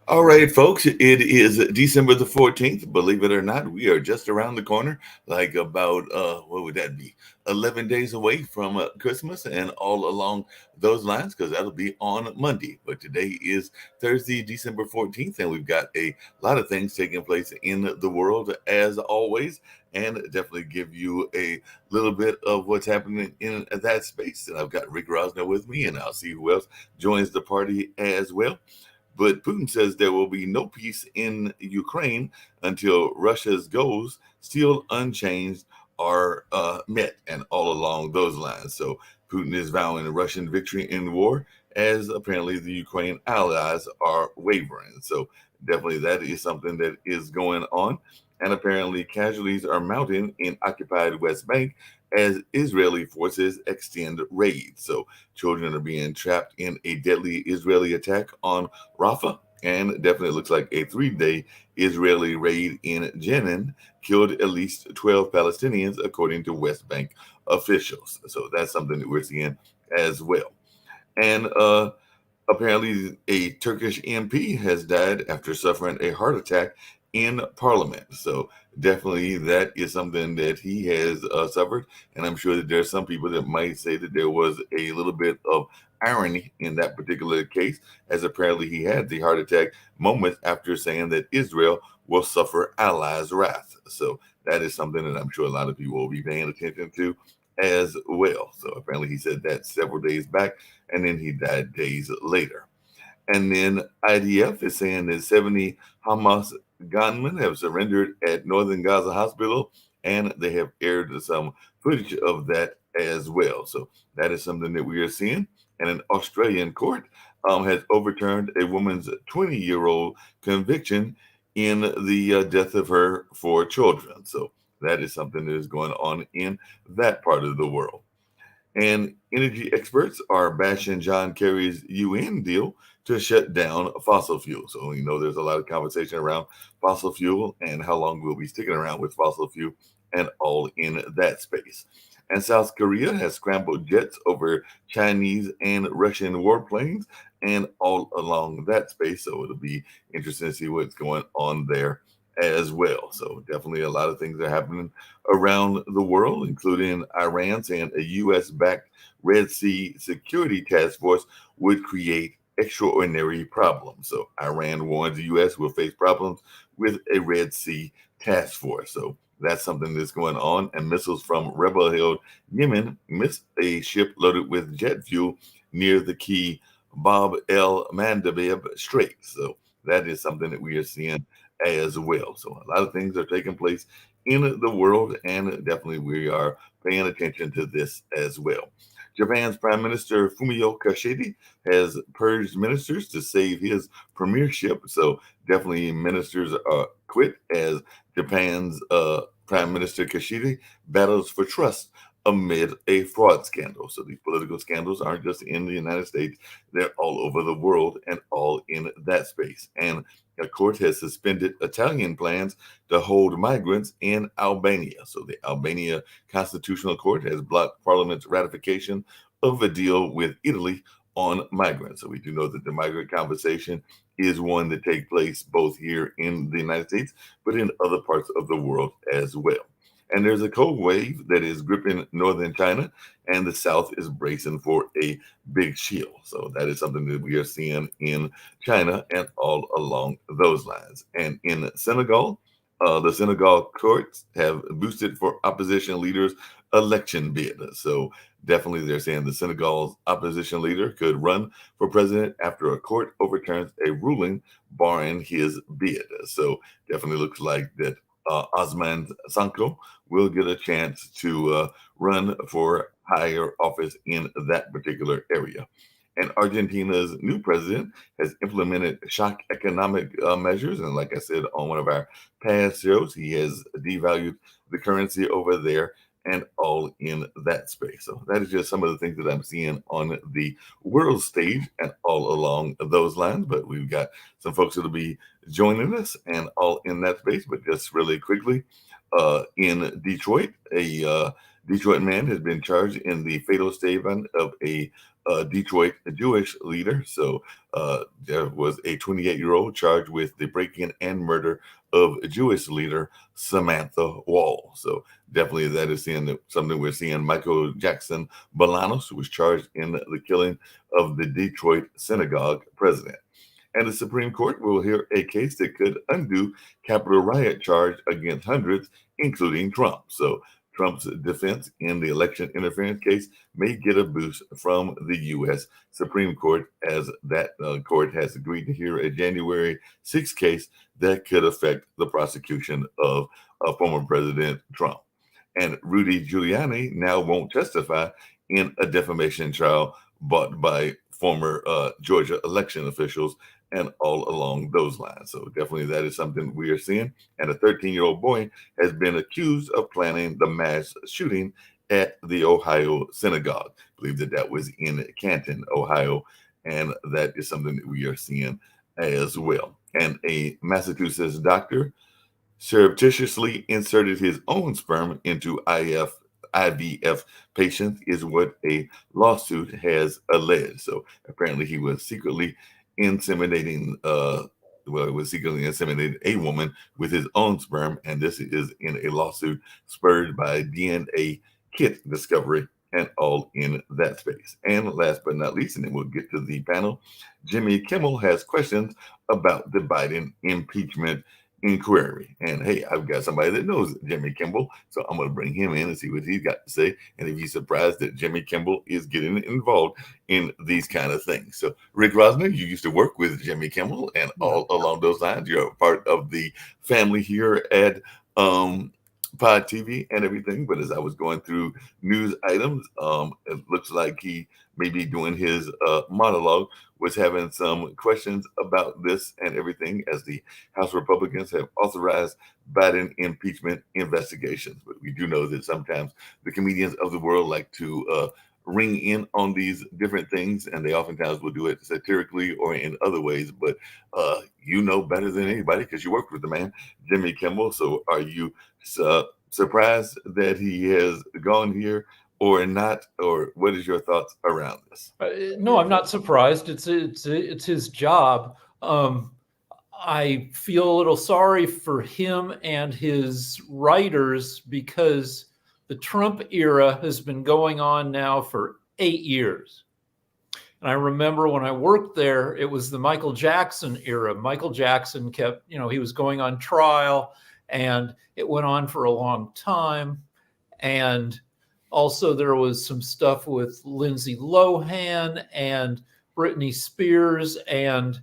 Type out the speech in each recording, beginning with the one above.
All right, folks, it is December the 14th. Believe it or not, we are just around the corner, like about, what would that be? 11 days away from Christmas and all along those lines, because that'll be on Monday. But today is Thursday, December 14th, and we've got a lot of things taking place in the world as always, and definitely give you a little bit of what's happening in that space. And I've got Rick Rosner with me, and I'll see who else joins the party as well. But Putin says there will be no peace in Ukraine until Russia's goals, still unchanged, are met, and all along those lines. So Putin is vowing a Russian victory in the war, as apparently the Ukraine allies are wavering. So definitely that is something that is going on. And apparently casualties are mounting in occupied West Bank as Israeli forces extend raids. So children are being trapped in a deadly Israeli attack on Rafah, and definitely looks like a 3-day Israeli raid in Jenin killed at least 12 Palestinians, according to West Bank officials. So that's something that we're seeing as well. And apparently, a Turkish MP has died after suffering a heart attack in Parliament. So definitely that is something that he has suffered, and I'm sure that there are some people that might say that there was a little bit of irony in that particular case, as apparently he had the heart attack moments after saying that Israel will suffer allies' wrath. So that is something that I'm sure a lot of people will be paying attention to as well. So apparently he said that several days back, and then he died days later. And then IDF is saying that 70 Hamas gunmen have surrendered at Northern Gaza Hospital, and they have aired some footage of that as well. So that is something that we are seeing. And an Australian court has overturned a woman's 20-year-old conviction in the death of her four children. So that is something that is going on in that part of the world. And energy experts are bashing John Kerry's UN deal to shut down fossil fuel. So, there's a lot of conversation around fossil fuel and how long we'll be sticking around with fossil fuel and all in that space. And South Korea has scrambled jets over Chinese and Russian warplanes and all along that space. So it'll be interesting to see what's going on there as well. So definitely a lot of things are happening around the world, including Iran saying a U.S. backed Red Sea security task force would create extraordinary problems. So Iran warns the U.S. will face problems with a Red Sea task force. So that's something that's going on. And missiles from rebel held Yemen missed a ship loaded with jet fuel near the key Bab el Mandeb Strait. So that is something that we are seeing as well. So a lot of things are taking place in the world, and definitely we are paying attention to this as well. Japan's Prime Minister Fumio Kishida has purged ministers to save his premiership. So definitely ministers quit as Japan's Prime Minister Kishida battles for trust amid a fraud scandal. So these political scandals aren't just in the United States, they're all over the world and all in that space. And a court has suspended Italian plans to hold migrants in Albania. So the Albania Constitutional Court has blocked Parliament's ratification of a deal with Italy on migrants. So we do know that the migrant conversation is one that takes place both here in the United States, but in other parts of the world as well. And there's a cold wave that is gripping northern China, and the South is bracing for a big chill. So that is something that we are seeing in China and all along those lines. And in Senegal, the Senegal courts have boosted for opposition leaders' election bid. So definitely they're saying the Senegal's opposition leader could run for president after a court overturns a ruling barring his bid. So definitely looks like that Osman Sanko will get a chance to run for higher office in that particular area. And Argentina's new president has implemented shock economic measures. And like I said on one of our past shows, he has devalued the currency over there and all in that space. So that is just some of the things that I'm seeing on the world stage and all along those lines. But we've got some folks that'll be joining us and all in that space. But just really quickly, in Detroit, a Detroit man has been charged in the fatal statement of a Detroit Jewish leader. So there was a 28-year-old charged with the break-in and murder of a Jewish leader, Samantha Wall. So definitely that is something we're seeing. Michael Jackson Bolanos, who was charged in the killing of the Detroit synagogue president. And the Supreme Court will hear a case that could undo Capitol riot charge against hundreds, including Trump. So Trump's defense in the election interference case may get a boost from the U.S. Supreme Court, as that court has agreed to hear a January 6th case that could affect the prosecution of former President Trump. And Rudy Giuliani now won't testify in a defamation trial brought by former Georgia election officials and all along those lines. So definitely that is something we are seeing. And a 13-year-old boy has been accused of planning the mass shooting at the Ohio synagogue. I believe that was in Canton, Ohio. And that is something that we are seeing as well. And a Massachusetts doctor surreptitiously inserted his own sperm into IVF patients, is what a lawsuit has alleged. So apparently he was secretly inseminating a woman with his own sperm, and this is in a lawsuit spurred by DNA kit discovery and all in that space. And last but not least, and then we'll get to the panel, Jimmy Kimmel has questions about the Biden impeachment inquiry. And hey, I've got somebody that knows Jimmy Kimmel, so I'm going to bring him in and see what he's got to say, and if he's surprised that Jimmy Kimmel is getting involved in these kind of things. So Rick Rosner, you used to work with Jimmy Kimmel, and all along those lines, you're a part of the family here at Pod TV and everything. But as I was going through news items, it looks like he may be doing his monologue, was having some questions about this and everything, as the House Republicans have authorized Biden impeachment investigations. But we do know that sometimes the comedians of the world like to ring in on these different things, and they oftentimes will do it satirically or in other ways. But you know better than anybody, because you worked with the man, Jimmy Kimmel. So are you surprised that he has gone here or not, or what is your thoughts around this? No, I'm not surprised. It's his job. I feel a little sorry for him and his writers, because the Trump era has been going on now for 8 years. And I remember when I worked there, it was the Michael Jackson era. Michael Jackson kept, he was going on trial, and it went on for a long time. And also there was some stuff with Lindsay Lohan and Britney Spears. And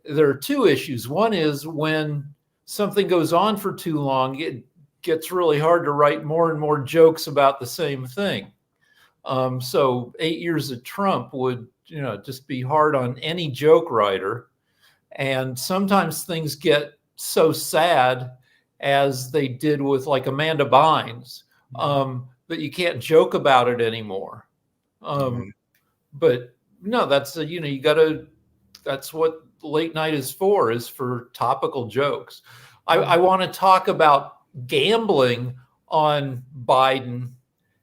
there are two issues. One is when something goes on for too long, it gets really hard to write more and more jokes about the same thing. So 8 years of Trump would, just be hard on any joke writer. And sometimes things get so sad, as they did with like Amanda Bynes, that you can't joke about it anymore. But no, that's that's what late night is for topical jokes. I want to talk about gambling on Biden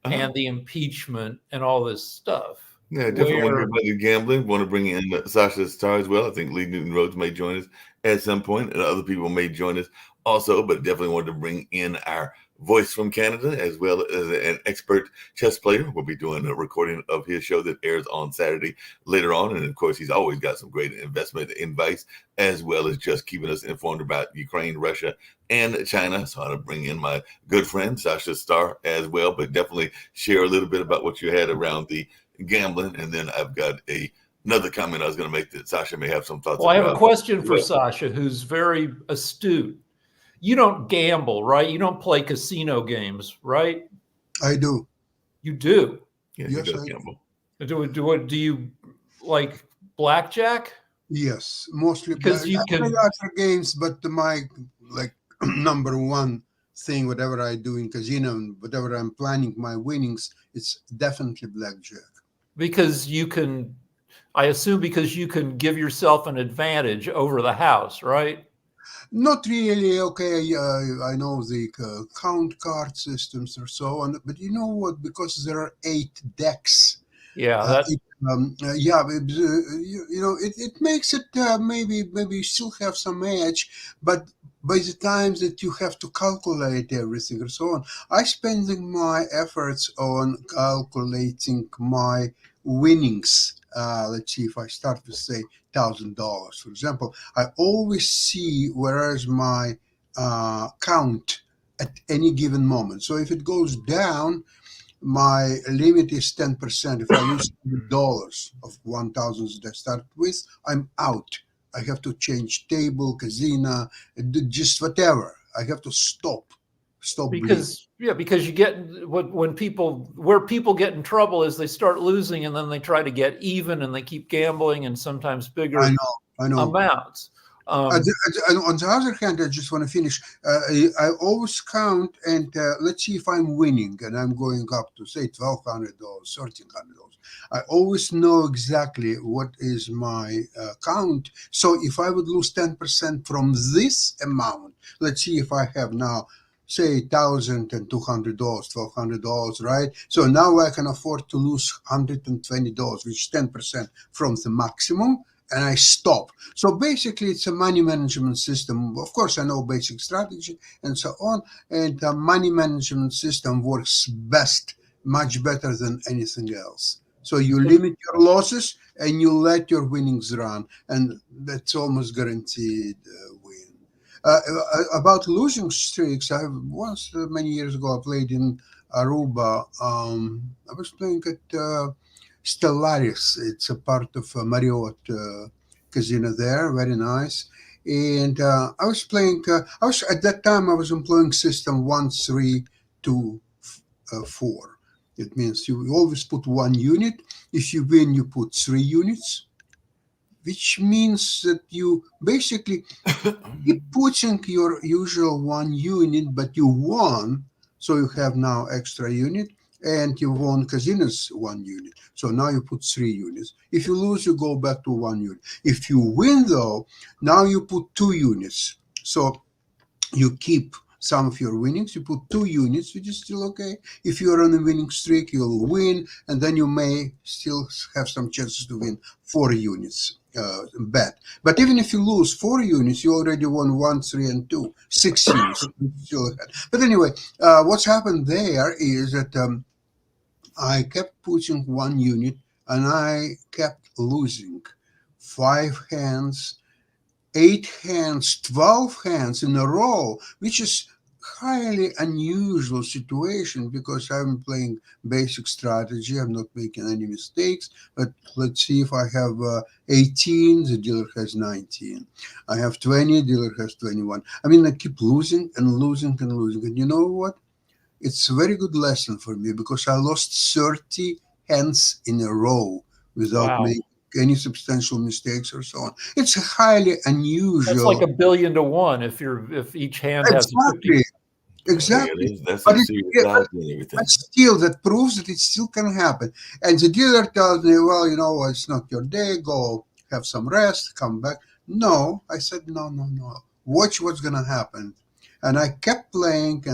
and the impeachment and all this stuff. Yeah, definitely want to hear about the gambling. Want to bring in Sasha Starr as well. I think Lee Newton Rhodes may join us at some point, and other people may join us also, but definitely wanted to bring in our voice from Canada, as well as an expert chess player. We'll be doing a recording of his show that airs on Saturday later on. And of course, he's always got some great investment advice, as well as just keeping us informed about Ukraine, Russia, and China. So I'll bring in my good friend, Sasha Starr, as well, but definitely share a little bit about what you had around the gambling. And then I've got another comment I was going to make that Sasha may have some thoughts about. Well, I have a question for Sasha, who's very astute. you don't gamble, right? You don't play casino games, right? I do. You do. Yeah, Yes, he does I gamble. Do you like blackjack? Yes, mostly black. Because you I play can, other games, but my like number one thing, whatever I do in casino, and whatever I'm planning my winnings, it's definitely blackjack. because you can, I assume because you can give yourself an advantage over the house, right? Not really. Okay, I know the count card systems or so on, but you know what? Because there are 8 decks. Yeah, that Yeah, it makes it maybe you still have some edge, but by the time that you have to calculate everything and so on, I spending my efforts on calculating my winnings. Let's see, if I start with say $1,000, for example, I always see where is my count at any given moment. So if it goes down, my limit is 10%. If I lose $100 of 1,000 that I start with, I'm out. I have to change table, casino, just whatever. I have to stop bleeding. because you get when people where people get in trouble is they start losing and then they try to get even and they keep gambling and sometimes I bigger know, I know. amounts. On the other hand, I just want to finish. I always count and let's see if I'm winning and I'm going up to say $1,200, $1,300. I always know exactly what is my count. So if I would lose 10% from this amount, let's see if I have now say $1,200, $1,200, right? So now I can afford to lose $120, which is 10% from the maximum, and I stop. So basically, it's a money management system. Of course, I know basic strategy and so on. And the money management system works best, much better than anything else. So you limit your losses and you let your winnings run, and that's almost guaranteed win. About losing streaks, I once many years ago I played in Aruba. I was playing at Stellaris. It's a part of Marriott casino there. Very nice. And I was playing. I was at that time. I was employing system 1-3-2-4. It means you always put one unit. If you win, you put 3 units, which means that you basically keep putting your usual 1 unit, but you won, so you have now extra unit, and you won casinos 1 unit. So now you put 3 units. If you lose, you go back to 1 unit. If you win, though, now you put 2 units. So you keep some of your winnings, you put 2 units, which is still okay. If you're on a winning streak, you'll win, and then you may still have some chances to win 4 units. Bet. But even if you lose 4 units, you already won 1, 3, and 2, 6 units. Still ahead. But anyway, what's happened there is that I kept pushing 1 unit and I kept losing 5 hands, 8 hands, 12 hands in a row, which is highly unusual situation because I'm playing basic strategy. I'm not making any mistakes. But let's see, if I have 18, the dealer has 19. I have 20, dealer has 21. I mean, I keep losing and losing and losing. And you know what? It's a very good lesson for me because I lost 30 hands in a row without Wow, making any substantial mistakes or so on. It's highly that's like unusual. 1,000,000,000 to 1 if each hand has a 50. Exactly, Yeah, exactly. that's But some serious odds and everything. but still, that proves that it still can happen. And the dealer tells me, well, it's not your day. Go have some rest. Come back. No, I said, no, no, no. Watch what's gonna happen. And I kept playing,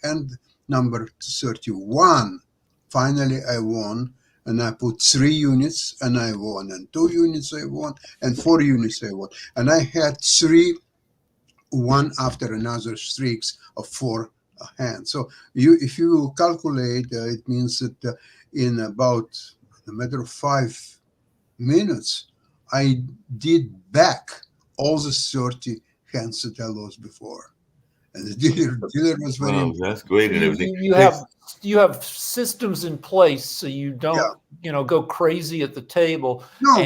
and number 31. Finally, I won. And I put 3 units and I won, and 2 units I won, and 4 units I won. And I had three one after another streaks of 4 hands. So if you calculate, it means that in about a matter of 5 minutes, I did back all the 30 hands that I lost before. And the dealer was very Well, impressed. that's great So and you, everything. you Hey, have systems in place so you Yeah, don't go crazy at the table no,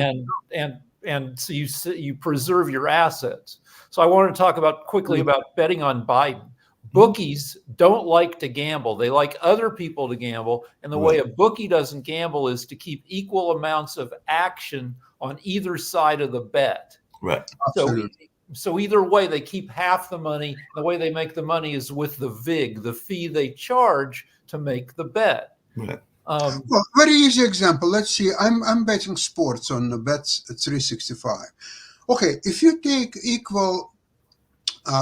and so you preserve your assets. So I want to talk quickly about betting on Biden. Bookies don't like to gamble. They like other people to gamble. And the way a bookie doesn't gamble is to keep equal amounts of action on either side of the bet. Right. So either way, they keep half the money. The way they make the money is with the VIG, the fee they charge to make the bet. Right. Well, very easy example. Let's see. I'm betting sports on the bets 365. Okay, if you take equal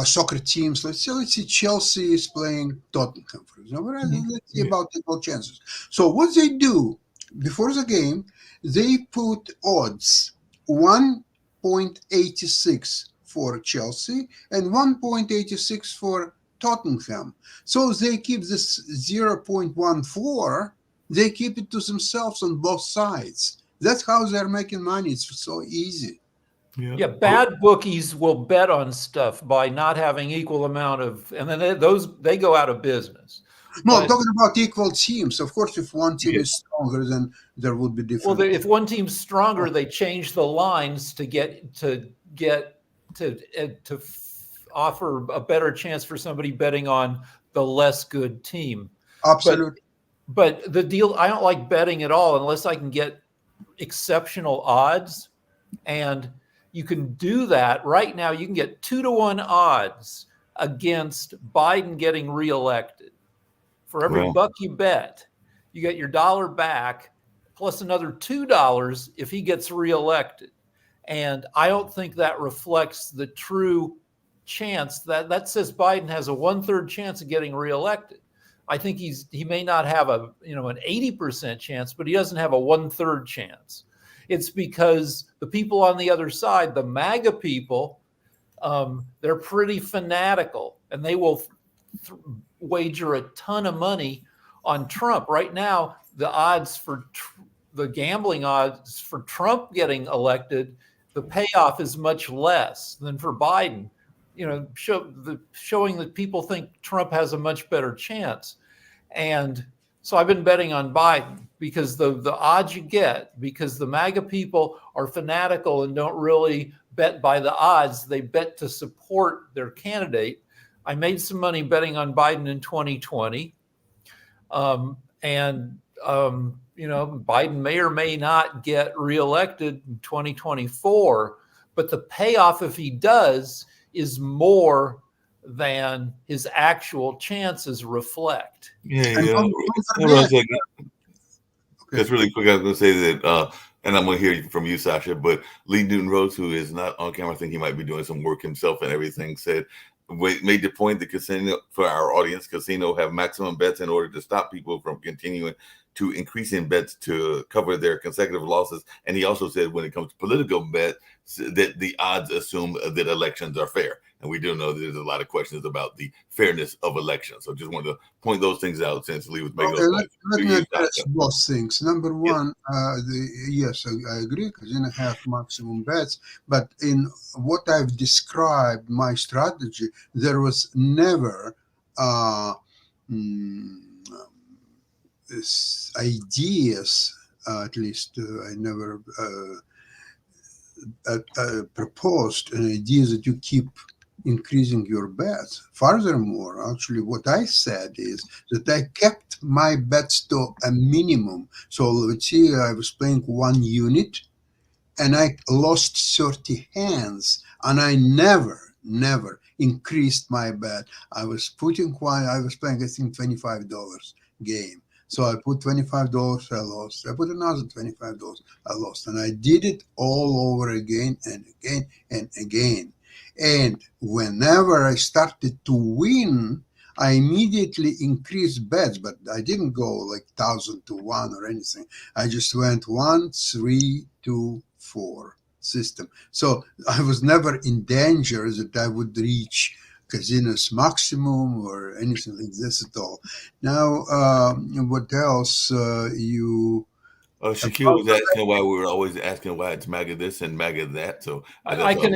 soccer teams, let's see Chelsea is playing Tottenham, for example. Let's see about equal chances. So what they do before the game, they put odds 1.86 for Chelsea and 1.86 for Tottenham. So they keep this 0.14. They keep it to themselves on both sides. That's how they're making money. It's so easy. Yeah, bad bookies will bet on stuff by not having equal amount of, and then they go out of business. No, I'm talking about equal teams. Of course, if one team is stronger, then there would be different. Well, if one team's stronger, they change the lines to offer a better chance for somebody betting on the less good team. Absolutely. But the deal, I don't like betting at all unless I can get exceptional odds. And you can do that right now. You can get 2-to-1 odds against Biden getting reelected. For every buck you bet, you get your dollar back plus another $2 if he gets reelected. And I don't think that reflects the true chance that says Biden has a 1/3 chance of getting reelected. I think he may not have an 80% chance, but he doesn't have a 1/3 chance. It's because the people on the other side, the MAGA people, they're pretty fanatical, and they will wager a ton of money on Trump. Right now, the odds for the gambling odds for Trump getting elected, the payoff is much less than for Biden. Showing that people think Trump has a much better chance. And so I've been betting on Biden because the odds you get, because the MAGA people are fanatical and don't really bet by the odds, they bet to support their candidate. I made some money betting on Biden in 2020. Biden may or may not get reelected in 2024, but the payoff if he does is more than his actual chances reflect. Just really quick, I was going to say that, and I'm going to hear from you, Sasha, but Lee Newton-Rose, who is not on camera, I think he might be doing some work himself and everything, made the point that casino, for our audience, casino have maximum bets in order to stop people from continuing to increase in bets to cover their consecutive losses. And he also said when it comes to political bets, that the odds assume that elections are fair. And we do know that there's a lot of questions about the fairness of elections. So just wanted to point those things out since Lee was making those points. Let me address both things. Number one, yes, I agree, casino have maximum bets, but in what I've described, my strategy, there was never ideas, at least I never proposed an idea that you keep increasing your bets. Furthermore, actually, what I said is that I kept my bets to a minimum. So let's see, I was playing 1 unit and I lost 30 hands, and I never increased my bet. I was playing, I think, $25 game. So I put $25, I lost. I put another $25, I lost. And I did it all over again and again and again. And whenever I started to win, I immediately increased bets, but I didn't go like 1,000 to 1 or anything. I just went 1, 3, 2, 4 system. So I was never in danger that I would reach casino's maximum or anything like this at all. Now, what else Shaquille was asking why we were always asking why it's MAGA this and MAGA that. So I can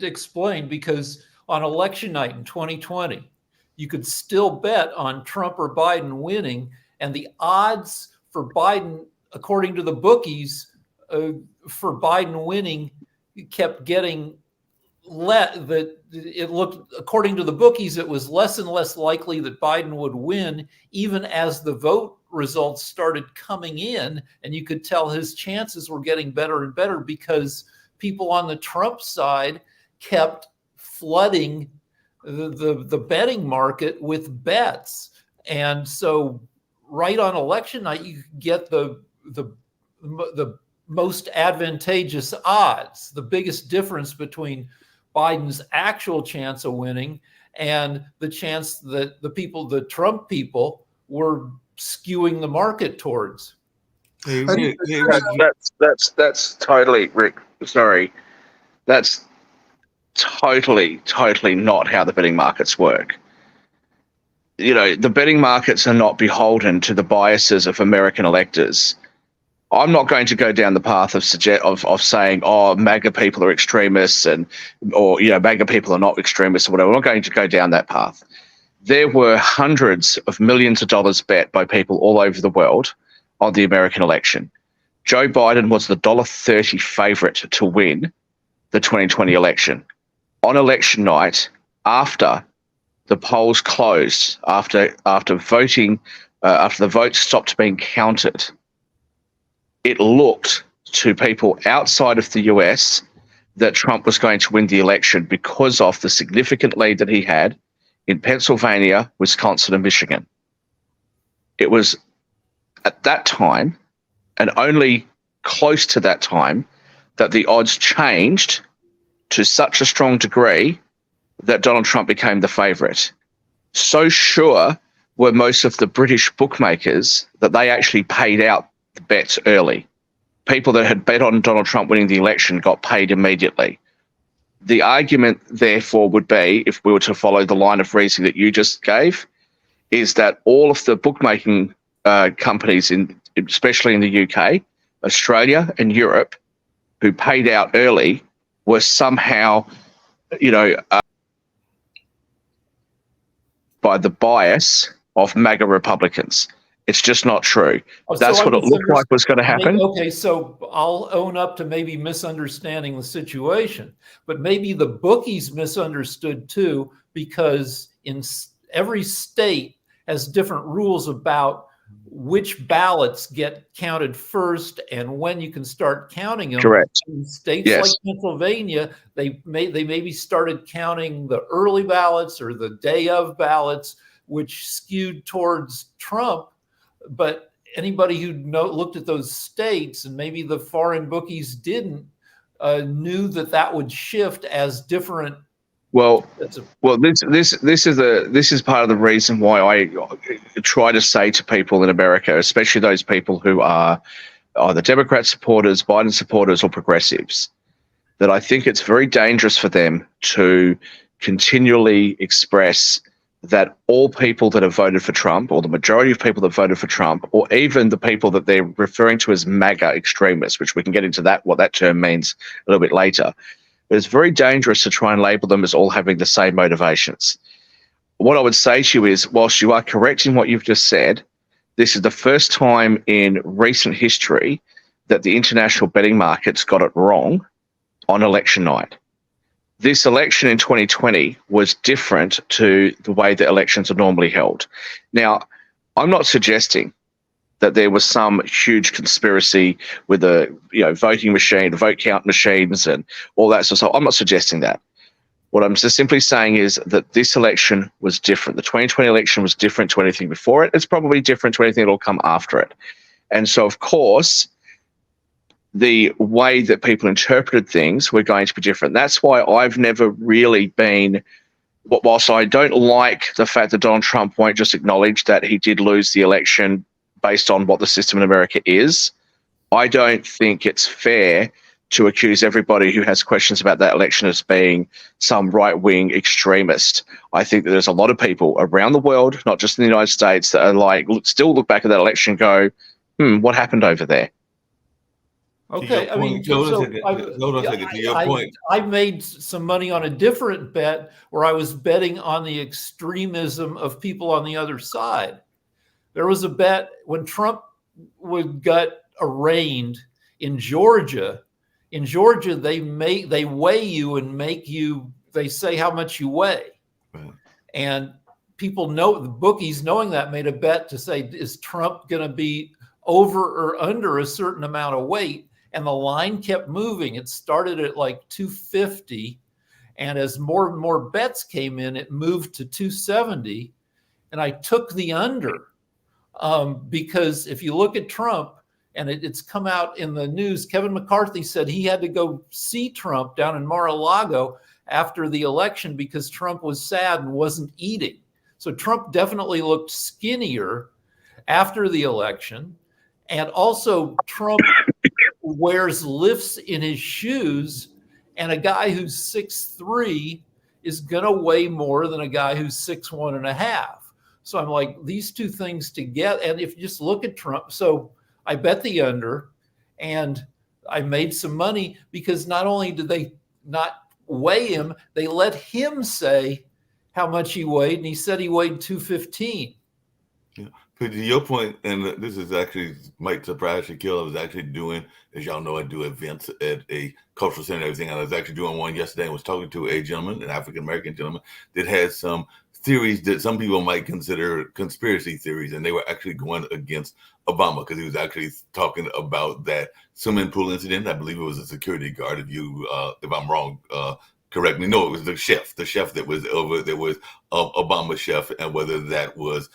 explain, because on election night in 2020, you could still bet on Trump or Biden winning, and the odds for Biden, according to the bookies, for Biden winning kept getting that it looked, according to the bookies, it was less and less likely that Biden would win, even as the vote results started coming in, and you could tell his chances were getting better and better because people on the Trump side kept flooding the betting market with bets. And so right on election night, you get the most advantageous odds, the biggest difference between Biden's actual chance of winning and the chance that the Trump people were skewing the market towards. That's totally, Rick. Sorry, that's totally not how the betting markets work. The betting markets are not beholden to the biases of American electors. I'm not going to go down the path of saying, oh, MAGA people are extremists or MAGA people are not extremists or whatever. I'm not going to go down that path. There were hundreds of millions of dollars bet by people all over the world on the American election. Joe Biden was the $1.30 favorite to win the 2020 election. On election night, after the polls closed, after voting, after the votes stopped being counted, it looked to people outside of the US that Trump was going to win the election because of the significant lead that he had in Pennsylvania, Wisconsin, and Michigan. It was at that time, and only close to that time, that the odds changed to such a strong degree that Donald Trump became the favorite. So sure were most of the British bookmakers that they actually paid out the bets early. People that had bet on Donald Trump winning the election got paid immediately. The argument, therefore, would be, if we were to follow the line of reasoning that you just gave, is that all of the bookmaking companies, especially in the UK, Australia, and Europe, who paid out early, were somehow, by the bias of MAGA Republicans. It's just not true. That's what it looked like was going to happen. Okay, so I'll own up to maybe misunderstanding the situation, but maybe the bookies misunderstood too, because in every state has different rules about which ballots get counted first and when you can start counting them. Correct. In states like Pennsylvania, they maybe started counting the early ballots or the day of ballots, which skewed towards Trump. But anybody who looked at those states, and maybe the foreign bookies didn't, knew that would shift as different. This is part of the reason why I try to say to people in America, especially those people who are either Democrat supporters, Biden supporters, or progressives, that I think it's very dangerous for them to continually express that all people that have voted for Trump, or the majority of people that voted for Trump, or even the people that they're referring to as MAGA extremists, which we can get into what that term means a little bit later. But it's very dangerous to try and label them as all having the same motivations. What I would say to you is, whilst you are correct in what you've just said, this is the first time in recent history that the international betting markets got it wrong on election night. This election in 2020 was different to the way that elections are normally held. Now, I'm not suggesting that there was some huge conspiracy with the voting machine, the vote count machines, and all that sort of stuff. I'm not suggesting that. What I'm just simply saying is that this election was different. The 2020 election was different to anything before it. It's probably different to anything that will come after it. And so, of course, the way that people interpreted things were going to be different. That's why I've never really been, whilst I don't like the fact that Donald Trump won't just acknowledge that he did lose the election based on what the system in America is, I don't think it's fair to accuse everybody who has questions about that election as being some right-wing extremist. I think that there's a lot of people around the world, not just in the United States, that are still look back at that election and go, what happened over there? Okay, I made some money on a different bet where I was betting on the extremism of people on the other side. There was a bet when Trump got arraigned in Georgia, In Georgia, they weigh you and they say how much you weigh. Right. And people know, the bookies knowing that made a bet to say, is Trump going to be over or under a certain amount of weight? And the line kept moving. It started at like 250. And as more and more bets came in, it moved to 270. And I took the under because if you look at Trump, and it's come out in the news, Kevin McCarthy said he had to go see Trump down in Mar-a-Lago after the election because Trump was sad and wasn't eating. So Trump definitely looked skinnier after the election. And also Trump wears lifts in his shoes, and a guy who's 6'3" is going to weigh more than a guy who's 6'1 and a half. So I'm like, these two things together. And if you just look at Trump, so I bet the under, and I made some money because not only did they not weigh him, they let him say how much he weighed, and he said he weighed 215. Yeah. But to your point, and this is actually might surprise Shaquille, I was actually doing, as y'all know, I do events at a cultural center and everything. And I was actually doing one yesterday and was talking to a gentleman, an African-American gentleman, that had some theories that some people might consider conspiracy theories. And they were actually going against Obama because he was actually talking about that swimming pool incident. I believe it was a security guard. If I'm wrong, correct me. No, it was the chef that was over, that was Obama's chef, and whether that was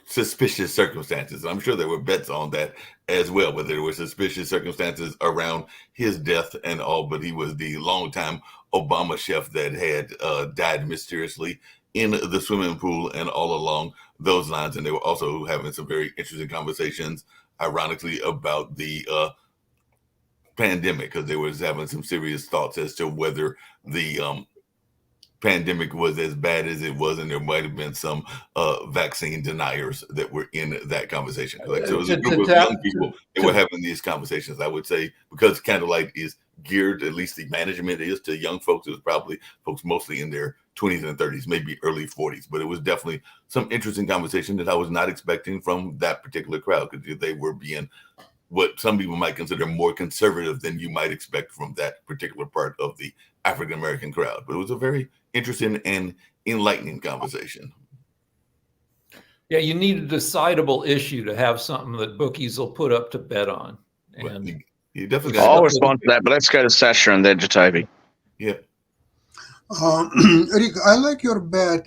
suspicious circumstances. I'm sure there were bets on that as well, whether there were suspicious circumstances around his death and all, but he was the longtime Obama chef that had died mysteriously in the swimming pool and all along those lines. And they were also having some very interesting conversations, ironically, about the pandemic, because they was having some serious thoughts as to whether the pandemic was as bad as it was, and there might have been some vaccine deniers that were in that conversation. Like, so it was a group of young people that were having these conversations. I would say because Candlelight is geared, at least the management is, to young folks. It was probably folks mostly in their 20s and 30s, maybe early 40s. But it was definitely some interesting conversation that I was not expecting from that particular crowd, because they were being what some people might consider more conservative than you might expect from that particular part of the African-American crowd. But it was a very interesting and enlightening conversation. Yeah, you need a decidable issue to have something that bookies will put up to bet on. Well, And you definitely I'll respond to that, but let's go to Sasha and then Jatobi. Yeah. Rick, I like your bet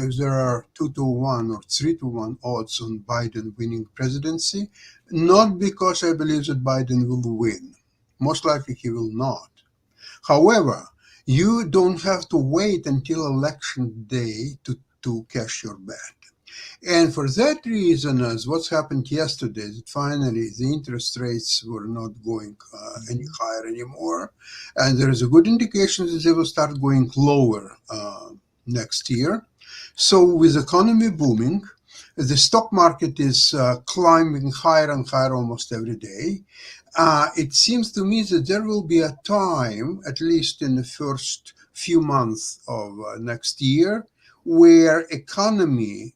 if there are 2-1 or 3-1 odds on Biden winning presidency, not because I believe that Biden will win. Most likely he will not. However, you don't have to wait until election day to cash your bet. And for that reason, as what's happened yesterday, that finally the interest rates were not going any higher anymore. And there is a good indication that they will start going lower next year. So with the economy booming, the stock market is climbing higher and higher almost every day. It seems to me that there will be a time, at least in the first few months of next year, where economy,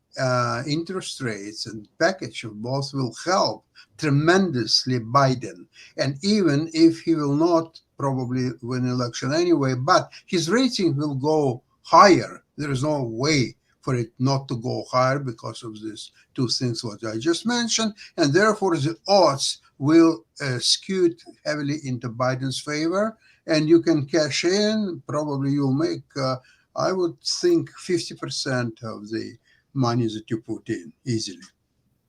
interest rates, and package of both will help tremendously Biden. And even if he will not probably win election anyway, but his rating will go higher. There is no way for it not to go higher because of these two things what I just mentioned. And therefore the odds will skew heavily into Biden's favor. And you can cash in, probably you'll make, I would think, 50% of the money that you put in easily.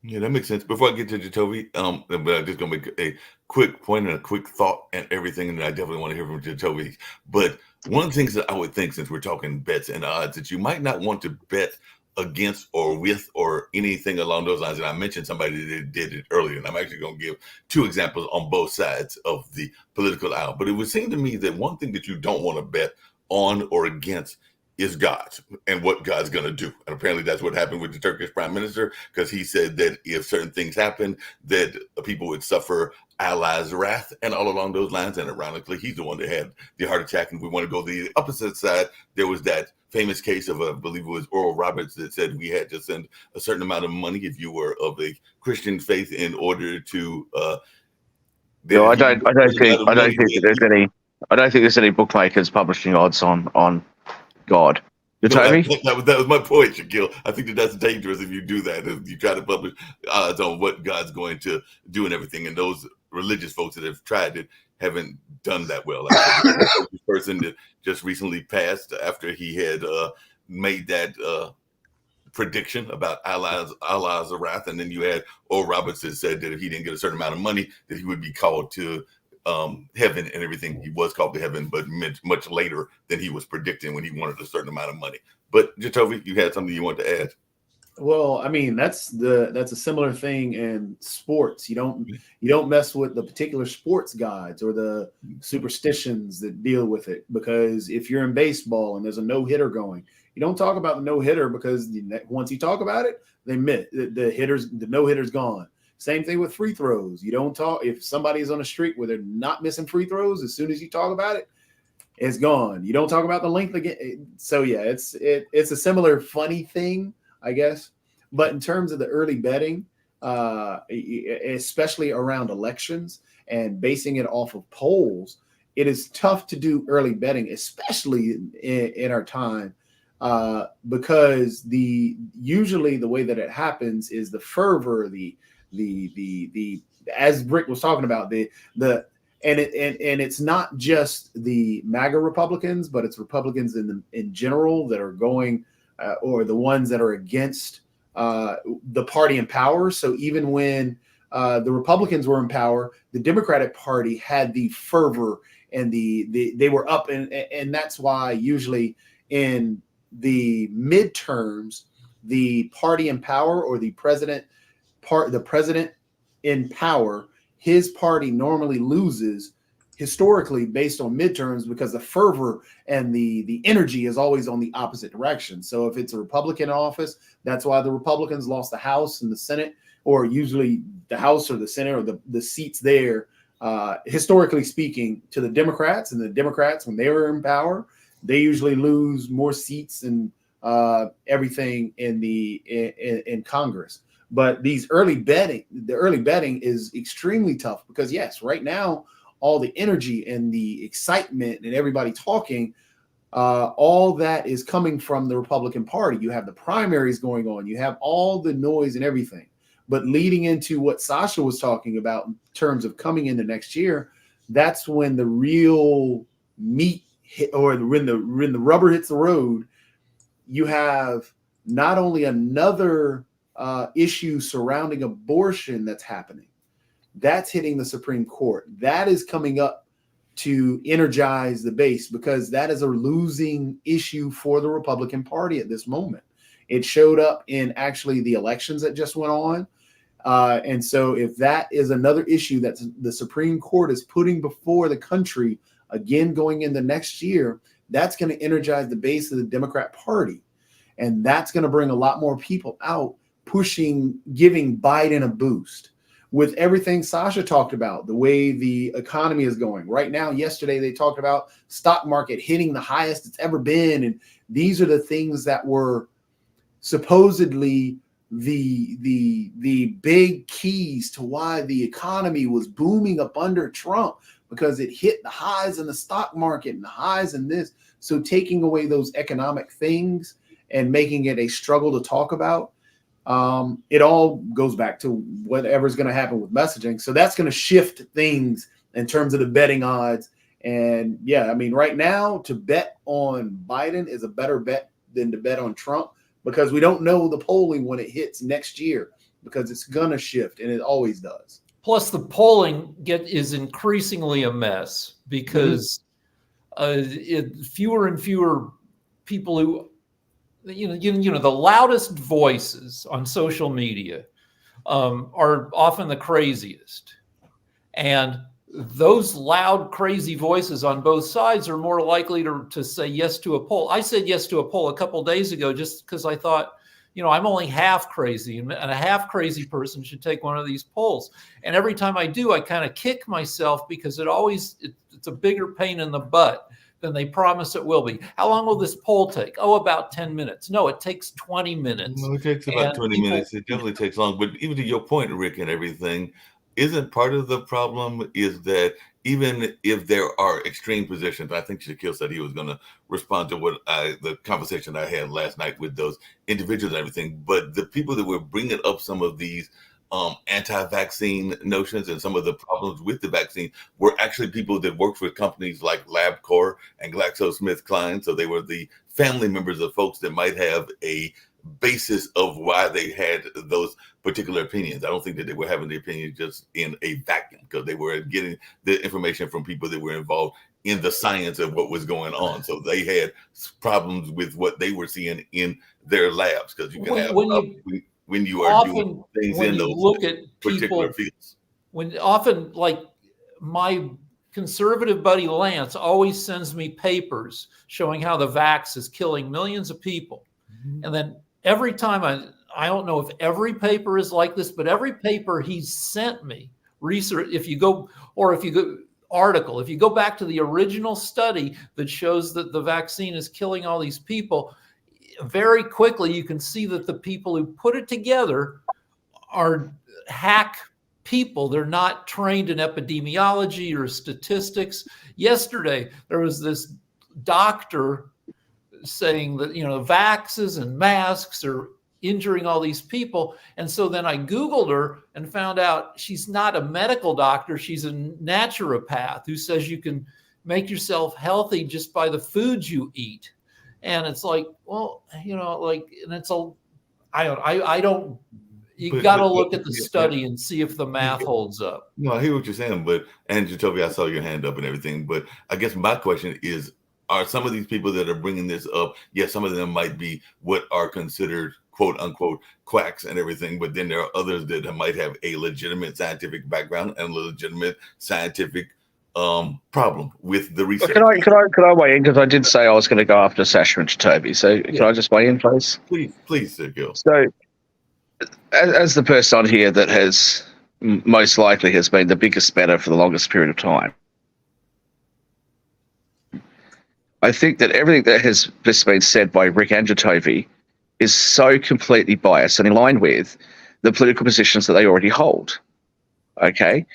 Yeah, that makes sense. Before I get to Jatobi, but I'm just going to make a quick point and a quick thought and everything, and I definitely want to hear from Jatobi. But one of the things that I would think, since we're talking bets and odds, that you might not want to bet against or with or anything along those lines. And I mentioned somebody that did it earlier, and I'm actually going to give two examples on both sides of the political aisle. But it would seem to me that one thing that you don't want to bet on or against is God and what God's going to do. And apparently that's what happened with the Turkish prime minister, because he said that if certain things happen, that people would suffer Allah's wrath and all along those lines. And ironically, he's the one that had the heart attack. And we want to go the opposite side. There was that famous case of, I believe it was Oral Roberts, that said we had to send a certain amount of money if you were of a Christian faith in order to No, I he don't. was I don't money think that there's any. I don't think there's any bookmakers publishing odds on God. You No, Toby? that was my point, Shaquille. I think that's dangerous if you do that. If you try to publish odds on what God's going to do and everything, and those religious folks that have tried it haven't done that well. Like this person that just recently passed after he had made that prediction about Allah's wrath, and then you had Oral Roberts that said that if he didn't get a certain amount of money, that he would be called to heaven and everything. He was called to heaven, but much later than he was predicting when he wanted a certain amount of money. But Jacoby, you had something you want to add? Well, I mean, that's a similar thing in sports. You don't mess with the particular sports guides or the superstitions that deal with it, because if you're in baseball and there's a no-hitter going, you don't talk about the no-hitter, because once you talk about it, they miss the no-hitter's gone. Same thing with free throws. You don't talk if somebody's on a streak where they're not missing free throws. As soon as you talk about it, it's gone. You don't talk about the length again. So yeah, it's a similar funny thing, I guess. But in terms of the early betting, especially around elections and basing it off of polls, it is tough to do early betting, especially in our time, because usually the way that it happens is the fervor, the as Rick was talking about, and it's not just the MAGA Republicans, but it's Republicans in general that are going, or the ones that are against the party in power. So even when the Republicans were in power, the Democratic Party had the fervor and they were up, and that's why usually in the midterms, the party in power, or the president in power, his party normally loses historically based on midterms, because the fervor and the energy is always on the opposite direction. So if it's a Republican office, that's why the Republicans lost the House and the Senate, or usually the House or the Senate, or the seats there, historically speaking, to the Democrats. And the Democrats, when they were in power, they usually lose more seats and everything in Congress. But the early betting is extremely tough, because yes, right now, all the energy and the excitement and everybody talking, all that is coming from the Republican Party. You have the primaries going on, you have all the noise and everything. But leading into what Sasha was talking about in terms of coming into next year, that's when the real meat hit, or when the rubber hits the road. You have not only another issue surrounding abortion that's happening, that's hitting the Supreme Court. That is coming up to energize the base, because that is a losing issue for the Republican Party at this moment. It showed up in actually the elections that just went on. And so if that is another issue that the Supreme Court is putting before the country, again, going into next year, that's going to energize the base of the Democrat Party. And that's going to bring a lot more people out, giving Biden a boost. With everything Sasha talked about, the way the economy is going right now. Yesterday, they talked about stock market hitting the highest it's ever been. And these are the things that were supposedly the big keys to why the economy was booming up under Trump, because it hit the highs in the stock market and the highs in this. So taking away those economic things and making it a struggle to talk about, it all goes back to whatever's going to happen with messaging. So that's going to shift things in terms of the betting odds. And yeah, I mean, right now to bet on Biden is a better bet than to bet on Trump, because we don't know the polling when it hits next year, because it's going to shift, and it always does. Plus, the polling is increasingly a mess, because fewer and fewer people who, the loudest voices on social media are often the craziest. And those loud, crazy voices on both sides are more likely to say yes to a poll. I said yes to a poll a couple of days ago just because I thought, I'm only half crazy, and a half crazy person should take one of these polls. And every time I do, I kind of kick myself, because it's a bigger pain in the butt than they promise it will be. How long will this poll take? Oh, about 10 minutes. No, it takes 20 minutes. No, it takes about 20 minutes. It definitely takes long. But even to your point, Rick, and everything, isn't part of the problem is that even if there are extreme positions, I think Shaquille said he was going to respond to the conversation I had last night with those individuals and everything. But the people that were bringing up some of these anti-vaccine notions and some of the problems with the vaccine were actually people that worked for companies like LabCorp and GlaxoSmithKline. So they were the family members of folks that might have a basis of why they had those particular opinions. I don't think that they were having the opinions just in a vacuum, because they were getting the information from people that were involved in the science of what was going on. So they had problems with what they were seeing in their labs, because you can have when you are doing things in those look at particular people, fields. When often, like my conservative buddy Lance always sends me papers showing how the vax is killing millions of people. And then every time I don't know if every paper is like this, but every paper he's sent me, research, if you go back to the original study that shows that the vaccine is killing all these people, very quickly you can see that the people who put it together are hack people. They're not trained in epidemiology or statistics. Yesterday, there was this doctor saying that, vaxes and masks are injuring all these people. And so then I Googled her and found out she's not a medical doctor. She's a naturopath who says you can make yourself healthy just by the foods you eat. And it's like, well, and it's you got to look at the study and see if the math holds up. No, I hear what you're saying, and Jacoby, I saw your hand up and everything, but I guess my question is, are some of these people that are bringing this up, yes, some of them might be what are considered quote unquote quacks and everything, but then there are others that might have a legitimate scientific background and legitimate scientific problem with the research. Can I weigh in, because I did say I was going to go after Sasha and Jacoby, so can I just weigh in, please? Please, Sir Gil. So, as the person on here that has most likely has been the biggest spender for the longest period of time, I think that everything that has just been said by Rick and Jacoby is so completely biased and in line with the political positions that they already hold. Okay?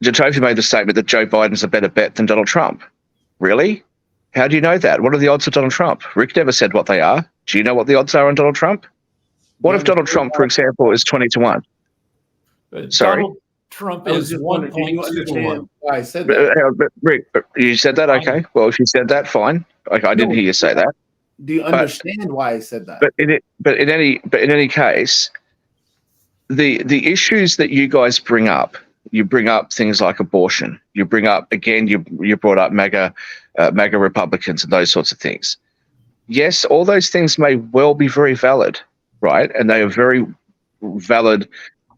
Jacoby made the statement that Joe Biden's a better bet than Donald Trump. Really? How do you know that? What are the odds of Donald Trump? Rick never said what they are. Do you know what the odds are on Donald Trump? What if Donald Trump, for example, is 20-1? Sorry. Donald Trump is 1.2. Why I said that? Rick, you said that? Okay. Well, if you said that, fine. Okay, I didn't hear you say that. Do you understand why I said that? But in any case, the issues that you guys bring up, you bring up things like abortion. You bring up, again, you brought up MAGA Republicans and those sorts of things. Yes, all those things may well be very valid, right? And they are very valid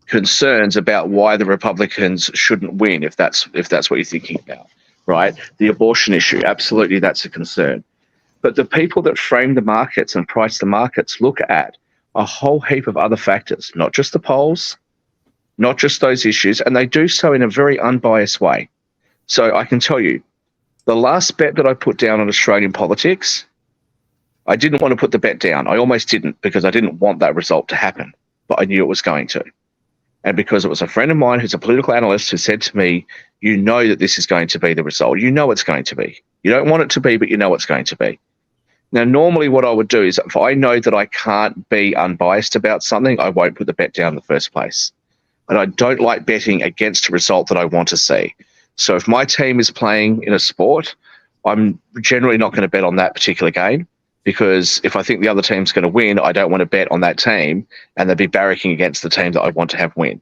concerns about why the Republicans shouldn't win, if that's what you're thinking about, right? The abortion issue, absolutely, that's a concern. But the people that frame the markets and price the markets look at a whole heap of other factors, not just the polls, not just those issues, and they do so in a very unbiased way. So I can tell you, the last bet that I put down on Australian politics, I didn't want to put the bet down. I almost didn't, because I didn't want that result to happen, but I knew it was going to. And because it was a friend of mine who's a political analyst who said to me, you know that this is going to be the result. You know it's going to be. You don't want it to be, but you know it's going to be. Now, normally what I would do is, if I know that I can't be unbiased about something, I won't put the bet down in the first place. And I don't like betting against a result that I want to see. So if my team is playing in a sport, I'm generally not going to bet on that particular game, because if I think the other team's going to win, I don't want to bet on that team and they'd be barracking against the team that I want to have win.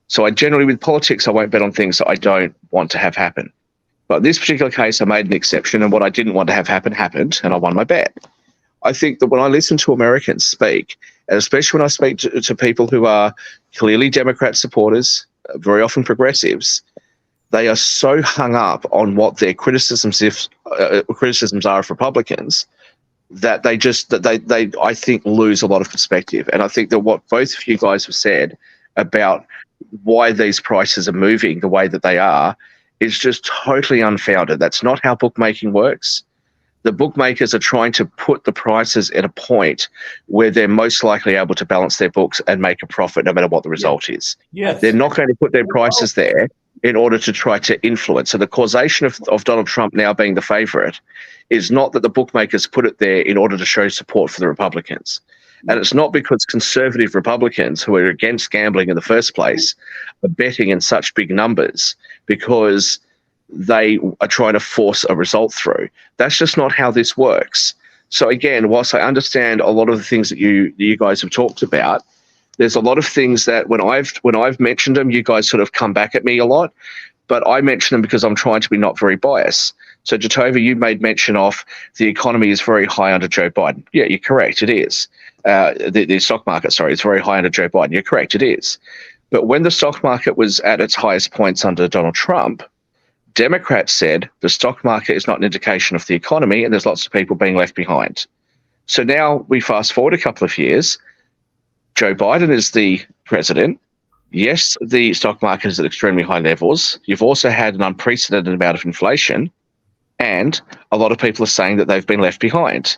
So I generally, with politics, I won't bet on things that I don't want to have happen. But in this particular case, I made an exception, and what I didn't want to have happen happened, and I won my bet. I think that when I listen to Americans speak, and especially when I speak to people who are clearly Democrat supporters, very often progressives, they are so hung up on what their criticisms are of Republicans that they I think lose a lot of perspective. And I think that what both of you guys have said about why these prices are moving the way that they are is just totally unfounded. That's not how bookmaking works. The bookmakers are trying to put the prices at a point where they're most likely able to balance their books and make a profit no matter what the result is. Yes. They're not going to put their prices there in order to try to influence. So the causation of Donald Trump now being the favorite is not that the bookmakers put it there in order to show support for the Republicans. And it's not because conservative Republicans who are against gambling in the first place are betting in such big numbers because they are trying to force a result through. That's just not how this works. So again, whilst I understand a lot of the things that you guys have talked about, there's a lot of things that when I've mentioned them, you guys sort of come back at me a lot, but I mention them because I'm trying to be not very biased. So Jatova, you made mention of the economy is very high under Joe Biden. Yeah, you're correct, it is. The stock market, sorry, is very high under Joe Biden. You're correct, it is. But when the stock market was at its highest points under Donald Trump, Democrats said the stock market is not an indication of the economy and there's lots of people being left behind. So now we fast forward a couple of years. Joe Biden is the president. Yes, the stock market is at extremely high levels. You've also had an unprecedented amount of inflation, and a lot of people are saying that they've been left behind.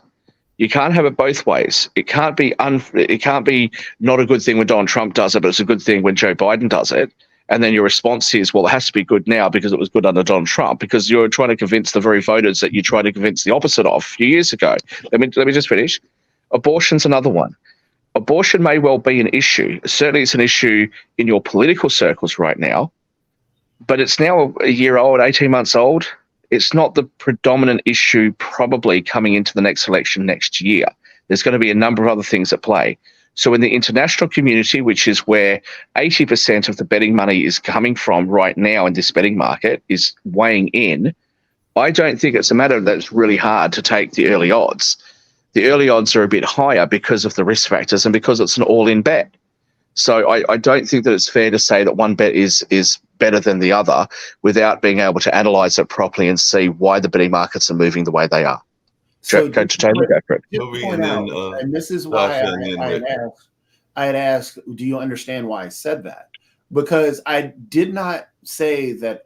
You can't have it both ways. It can't be not a good thing when Donald Trump does it, but it's a good thing when Joe Biden does it. And then your response is, well, it has to be good now because it was good under Donald Trump, because you're trying to convince the very voters that you tried to convince the opposite of a few years ago. Let me just finish. Abortion's another one. Abortion may well be an issue. Certainly it's an issue in your political circles right now, but it's now a year old, 18 months old. It's not the predominant issue probably coming into the next election next year. There's going to be a number of other things at play. So in the international community, which is where 80% of the betting money is coming from right now in this betting market, is weighing in, I don't think it's a matter that it's really hard to take the early odds. The early odds are a bit higher because of the risk factors and because it's an all-in bet. So I don't think that it's fair to say that one bet is better than the other without being able to analyse it properly and see why the betting markets are moving the way they are. So Go for it. And this is why I had asked, do you understand why I said that? Because I did not say that,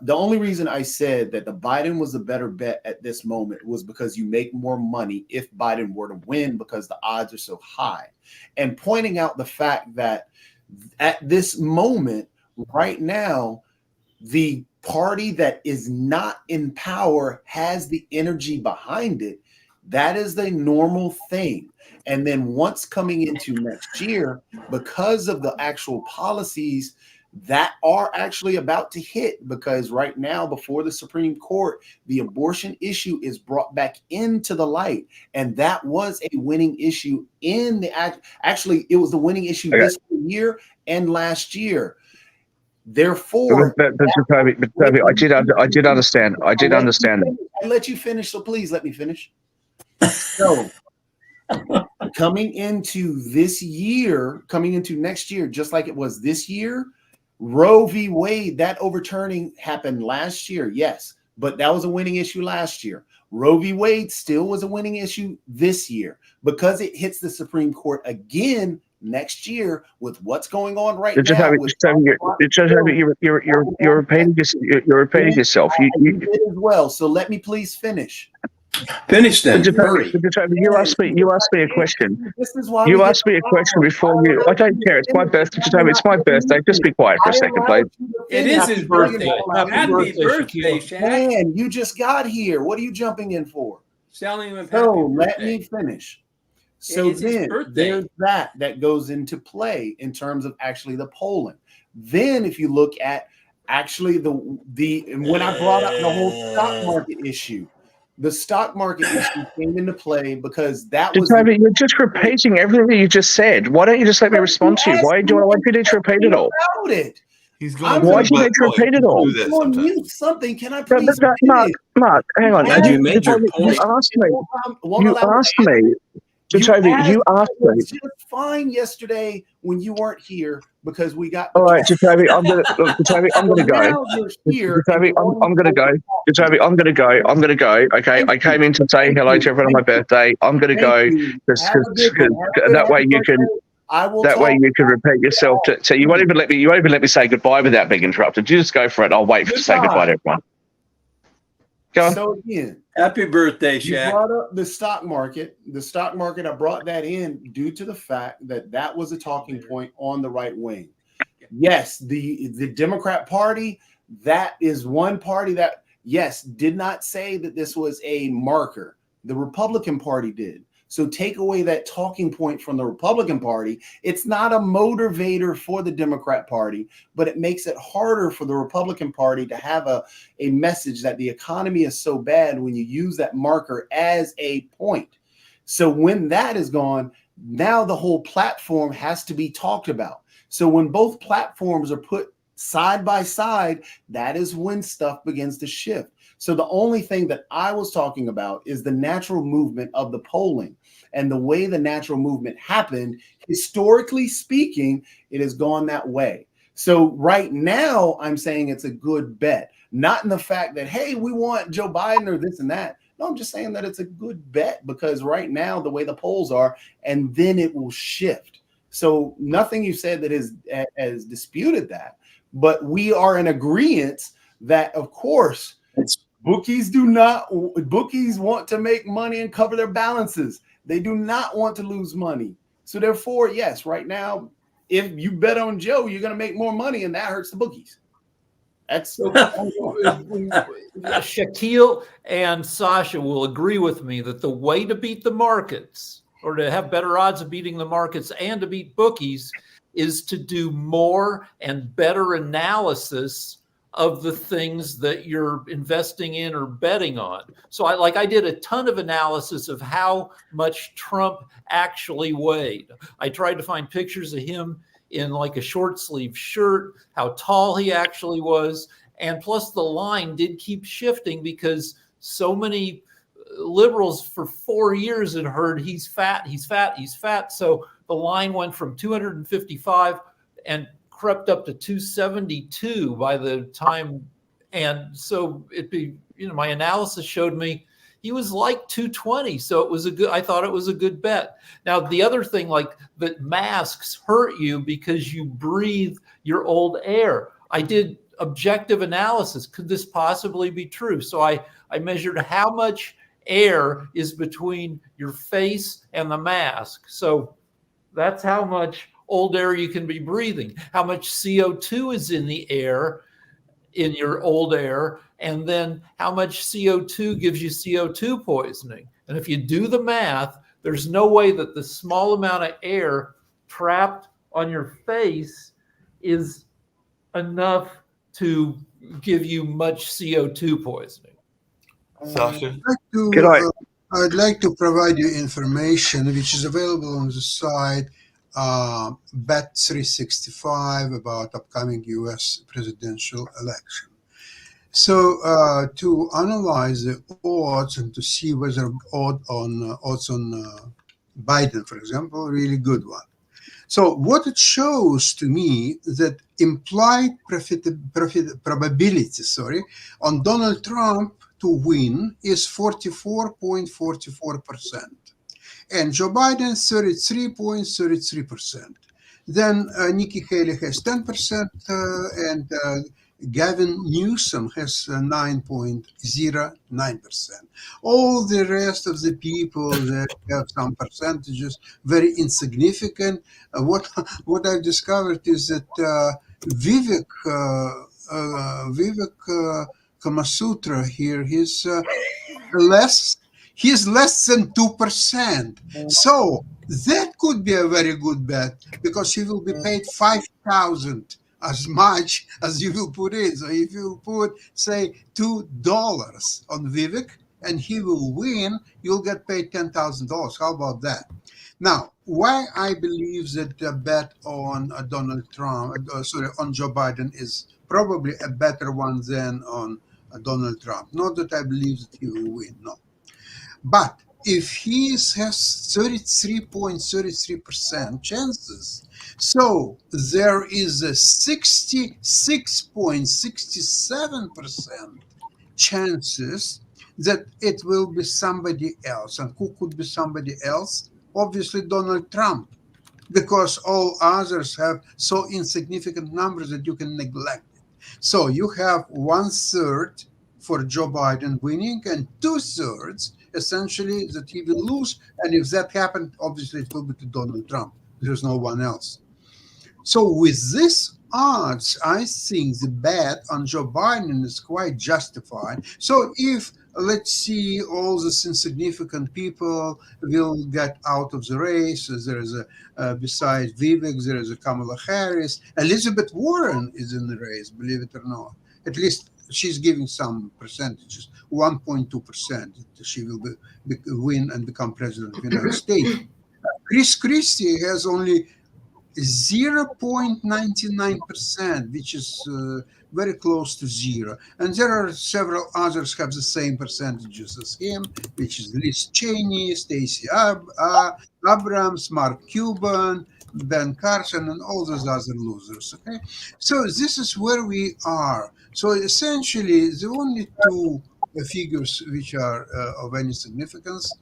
the only reason I said that the Biden was a better bet at this moment was because you make more money if Biden were to win because the odds are so high. And pointing out the fact that at this moment, right now, the party that is not in power has the energy behind it. That is the normal thing. And then once coming into next year, because of the actual policies that are actually about to hit, because right now before the Supreme Court, the abortion issue is brought back into the light. And that was a winning issue in the actually it was the winning issue this year and last year. Therefore, but I did understand. I did understand that. I let you finish, so please let me finish. So, coming into next year, just like it was this year, Roe v. Wade, that overturning happened last year, yes, but that was a winning issue last year. Roe v. Wade still was a winning issue this year because it hits the Supreme Court again next year with what's going on right now. You're repeating yourself. You did as well. So let me please finish. Finish then. You asked me a question. You asked me a question before you. I don't care. It's my birthday. It's my birthday. Just be quiet for a second, please. It is his birthday. Happy birthday, Shaq. Man, you just got here. What are you jumping in for? Selling him. So let me finish. So then there's that goes into play in terms of actually the polling. Then if you look at actually when I brought up the whole stock market issue, the stock market issue came into play because that was. You're just repeating everything that you just said. Why don't you just let me respond to you? Why do I want you to repeat it all? About it. He's going. Why do you need to repeat it all? Something. Can I please? Mark, hang on. You made your point. You asked me. You asked me. You asked me. It was just fine yesterday when you weren't here because we got. All right, Jacoby, I'm gonna go. Jacoby, I'm gonna go. I'm gonna go. Okay, I came in to say hello to everyone on my birthday. I'm gonna go because that way you can. That way you can repeat yourself. So you won't even let me say goodbye without being interrupted. You just go for it. I'll wait to say goodbye to everyone. Go on. So again, Happy birthday, You Shaq. brought up the stock market. The stock market, I brought that in due to the fact that that was a talking point on the right wing. Yes, the Democrat Party, that is one party that, yes, did not say that this was a marker. The Republican Party did. So take away that talking point from the Republican Party. It's not a motivator for the Democrat Party, but it makes it harder for the Republican Party to have a message that the economy is so bad when you use that marker as a point. So when that is gone, now the whole platform has to be talked about. So when both platforms are put side by side, that is when stuff begins to shift. So the only thing that I was talking about is the natural movement of the polling, and the way the natural movement happened, historically speaking, it has gone that way. So right now I'm saying it's a good bet, not in the fact that, hey, we want Joe Biden or this and that. No, I'm just saying that it's a good bet because right now the way the polls are, and then it will shift. So nothing you said that has disputed that, but we are in agreement that, of course, bookies want to make money and cover their balances. They do not want to lose money. So therefore, yes, right now, if you bet on Joe, you're going to make more money, and that hurts the bookies. That's Shaquille and Sasha will agree with me that the way to beat the markets, or to have better odds of beating the markets and to beat bookies, is to do more and better analysis of the things that you're investing in or betting on. So I did a ton of analysis of how much Trump actually weighed. I tried to find pictures of him in like a short sleeve shirt, how tall he actually was. And plus the line did keep shifting because so many liberals for 4 years had heard he's fat, he's fat, he's fat. So the line went from 255 and crept up to 272 by the time. And so my analysis showed me he was like 220. So I thought it was a good bet. Now, the other thing, like that masks hurt you because you breathe your old air. I did objective analysis. Could this possibly be true? So I measured how much air is between your face and the mask. So that's how much old air you can be breathing, how much CO2 is in the air, in your old air, and then how much CO2 gives you CO2 poisoning. And if you do the math, there's no way that the small amount of air trapped on your face is enough to give you much CO2 poisoning. Sasha? I'd like to provide you information which is available on the site Bet365 about upcoming U.S. presidential election. So to analyze the odds and to see whether odds on Biden, for example, really good one. So what it shows to me that implied probability, on Donald Trump to win is 44.44%. And Joe Biden, 33.33%. Then Nikki Haley has 10%, and Gavin Newsom has 9.09%. All the rest of the people that have some percentages, very insignificant. What I've discovered is that Vivek Kamasutra here, he's less than 2%. So that could be a very good bet because he will be paid 5,000 as much as you will put in. So if you put, say, $2 on Vivek and he will win, you'll get paid $10,000. How about that? Now, why I believe that the bet on on Joe Biden is probably a better one than on Donald Trump. Not that I believe that he will win, no. But if he has 33.33% chances, so there is a 66.67% chances that it will be somebody else. And who could be somebody else? Obviously Donald Trump, because all others have so insignificant numbers that you can neglect it. So you have 1/3 for Joe Biden winning, and 2/3 essentially that he will lose. And if that happened, obviously it will be to Donald Trump. There's no one else. So with this odds, I think the bet on Joe Biden is quite justified. So if, let's see, all these insignificant people will get out of the race, there is besides Vivek, there is a Kamala Harris. Elizabeth Warren is in the race, believe it or not. At least she's giving some percentages, 1.2%. She will win and become president of the United States. Chris Christie has only 0.99%, which is very close to zero. And there are several others have the same percentages as him, which is Liz Cheney, Stacey Abrams, Mark Cuban, Ben Carson, and all those other losers. Okay, so this is where we are. So essentially, the only two figures which are of any significance,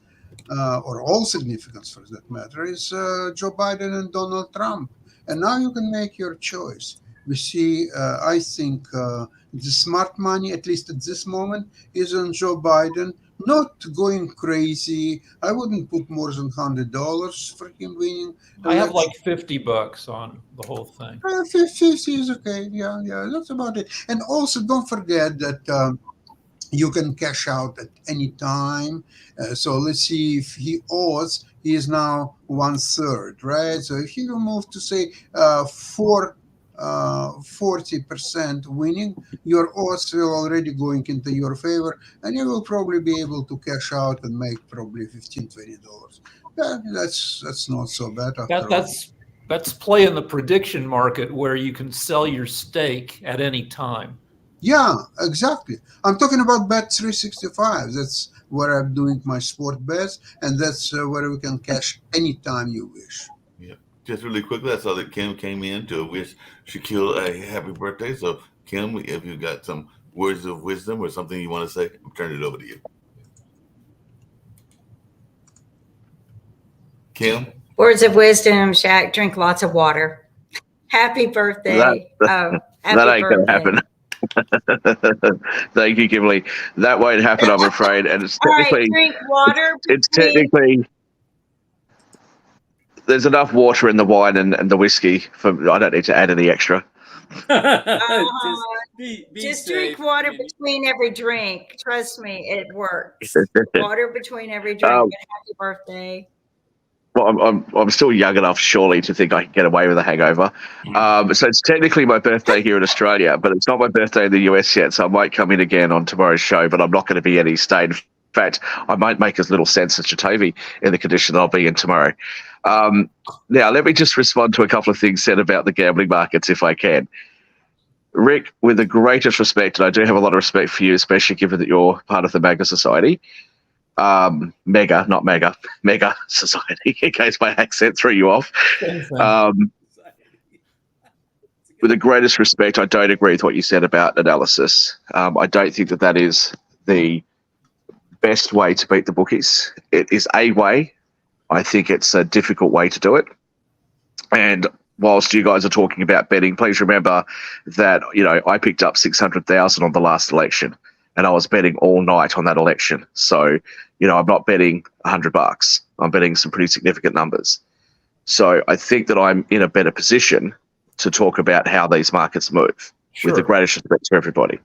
or all significance for that matter, is Joe Biden and Donald Trump. And now you can make your choice. We see, I think, the smart money, at least at this moment, is on Joe Biden, not going crazy. I wouldn't put more than $100 for him winning. I have like $50 on the whole thing. 50 is okay. Yeah, that's about it. And also, don't forget that you can cash out at any time. So let's see, if he owes, he is now 1/3, right? So if he will move to say 40% winning, your odds will already going into your favor, and you will probably be able to cash out and make probably $15-20. That's not so bad. That's play in the prediction market where you can sell your stake at any time. Yeah, exactly. I'm talking about Bet365. That's where I'm doing my sport bets, and that's where we can cash anytime you wish. Yeah. Just really quickly, I saw that Kim came in to wish Shaquille a happy birthday. So, Kim, if you got some words of wisdom or something you want to say, I'm turning it over to you. Kim? Words of wisdom, Shaq, drink lots of water. Happy birthday. That ain't going to happen. Thank you, Kimberly. That won't happen, I'm afraid. And it's technically, right, drink water. It's technically, there's enough water in the wine and the whiskey for. I don't need to add any extra. Just drink water between every drink. Trust me, it works. Water between every drink. And happy birthday. Well, I'm still young enough, surely, to think I can get away with a hangover. So it's technically my birthday here in Australia, but it's not my birthday in the US yet. So I might come in again on tomorrow's show, but I'm not going to be any state. In fact, I might make as little sense as Chitavi in the condition I'll be in tomorrow. Now, let me just respond to a couple of things said about the gambling markets, if I can. Rick, with the greatest respect, and I do have a lot of respect for you, especially given that you're part of the MAGA Society. Mega Society, in case my accent threw you off. With the greatest respect, I don't agree with what you said about analysis. I don't think that is the best way to beat the bookies. It is a way. I think it's a difficult way to do it. And whilst you guys are talking about betting, please remember that, I picked up 600,000 on the last election, and I was betting all night on that election. So, I'm not betting $100. I'm betting some pretty significant numbers. So I think that I'm in a better position to talk about how these markets move, with the greatest respect to everybody.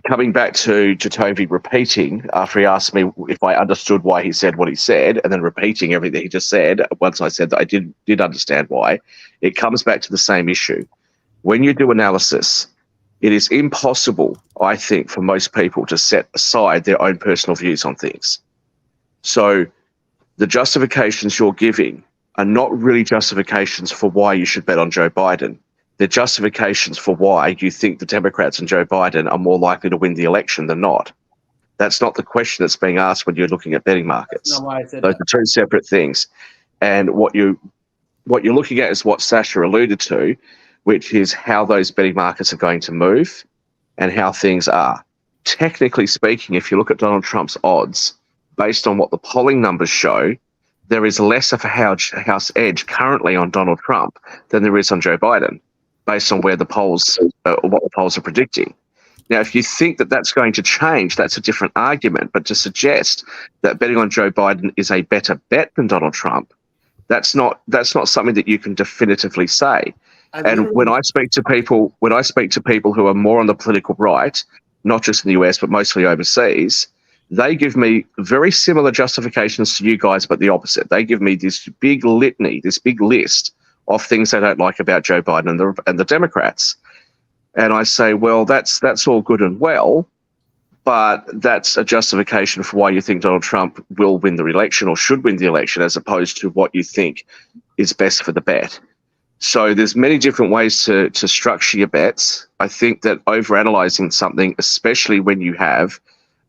Coming back to Toby repeating, after he asked me if I understood why he said what he said, and then repeating everything he just said, once I said that I did understand why, it comes back to the same issue. When you do analysis, it is impossible, I think, for most people to set aside their own personal views on things. So the justifications you're giving are not really justifications for why you should bet on Joe Biden. They're justifications for why you think the Democrats and Joe Biden are more likely to win the election than not. That's not the question that's being asked when you're looking at betting markets. That's not why I said Those that. are two separate things. And what you're looking at is what Sasha alluded to, which is how those betting markets are going to move and how things are. Technically speaking, if you look at Donald Trump's odds, based on what the polling numbers show, there is less of a house edge currently on Donald Trump than there is on Joe Biden, based on where the polls, what the polls are predicting. Now, if you think that that's going to change, that's a different argument. But to suggest that betting on Joe Biden is a better bet than Donald Trump, that's not something that you can definitively say. And when I speak to people who are more on the political right, not just in the US but mostly overseas, they give me very similar justifications to you guys, but the opposite. They give me this big litany, this big list of things they don't like about Joe Biden and the Democrats. And I say, well, that's all good and well, but that's a justification for why you think Donald Trump will win the election or should win the election, as opposed to what you think is best for the bet. So there's many different ways to structure your bets. I think that overanalyzing something, especially when you have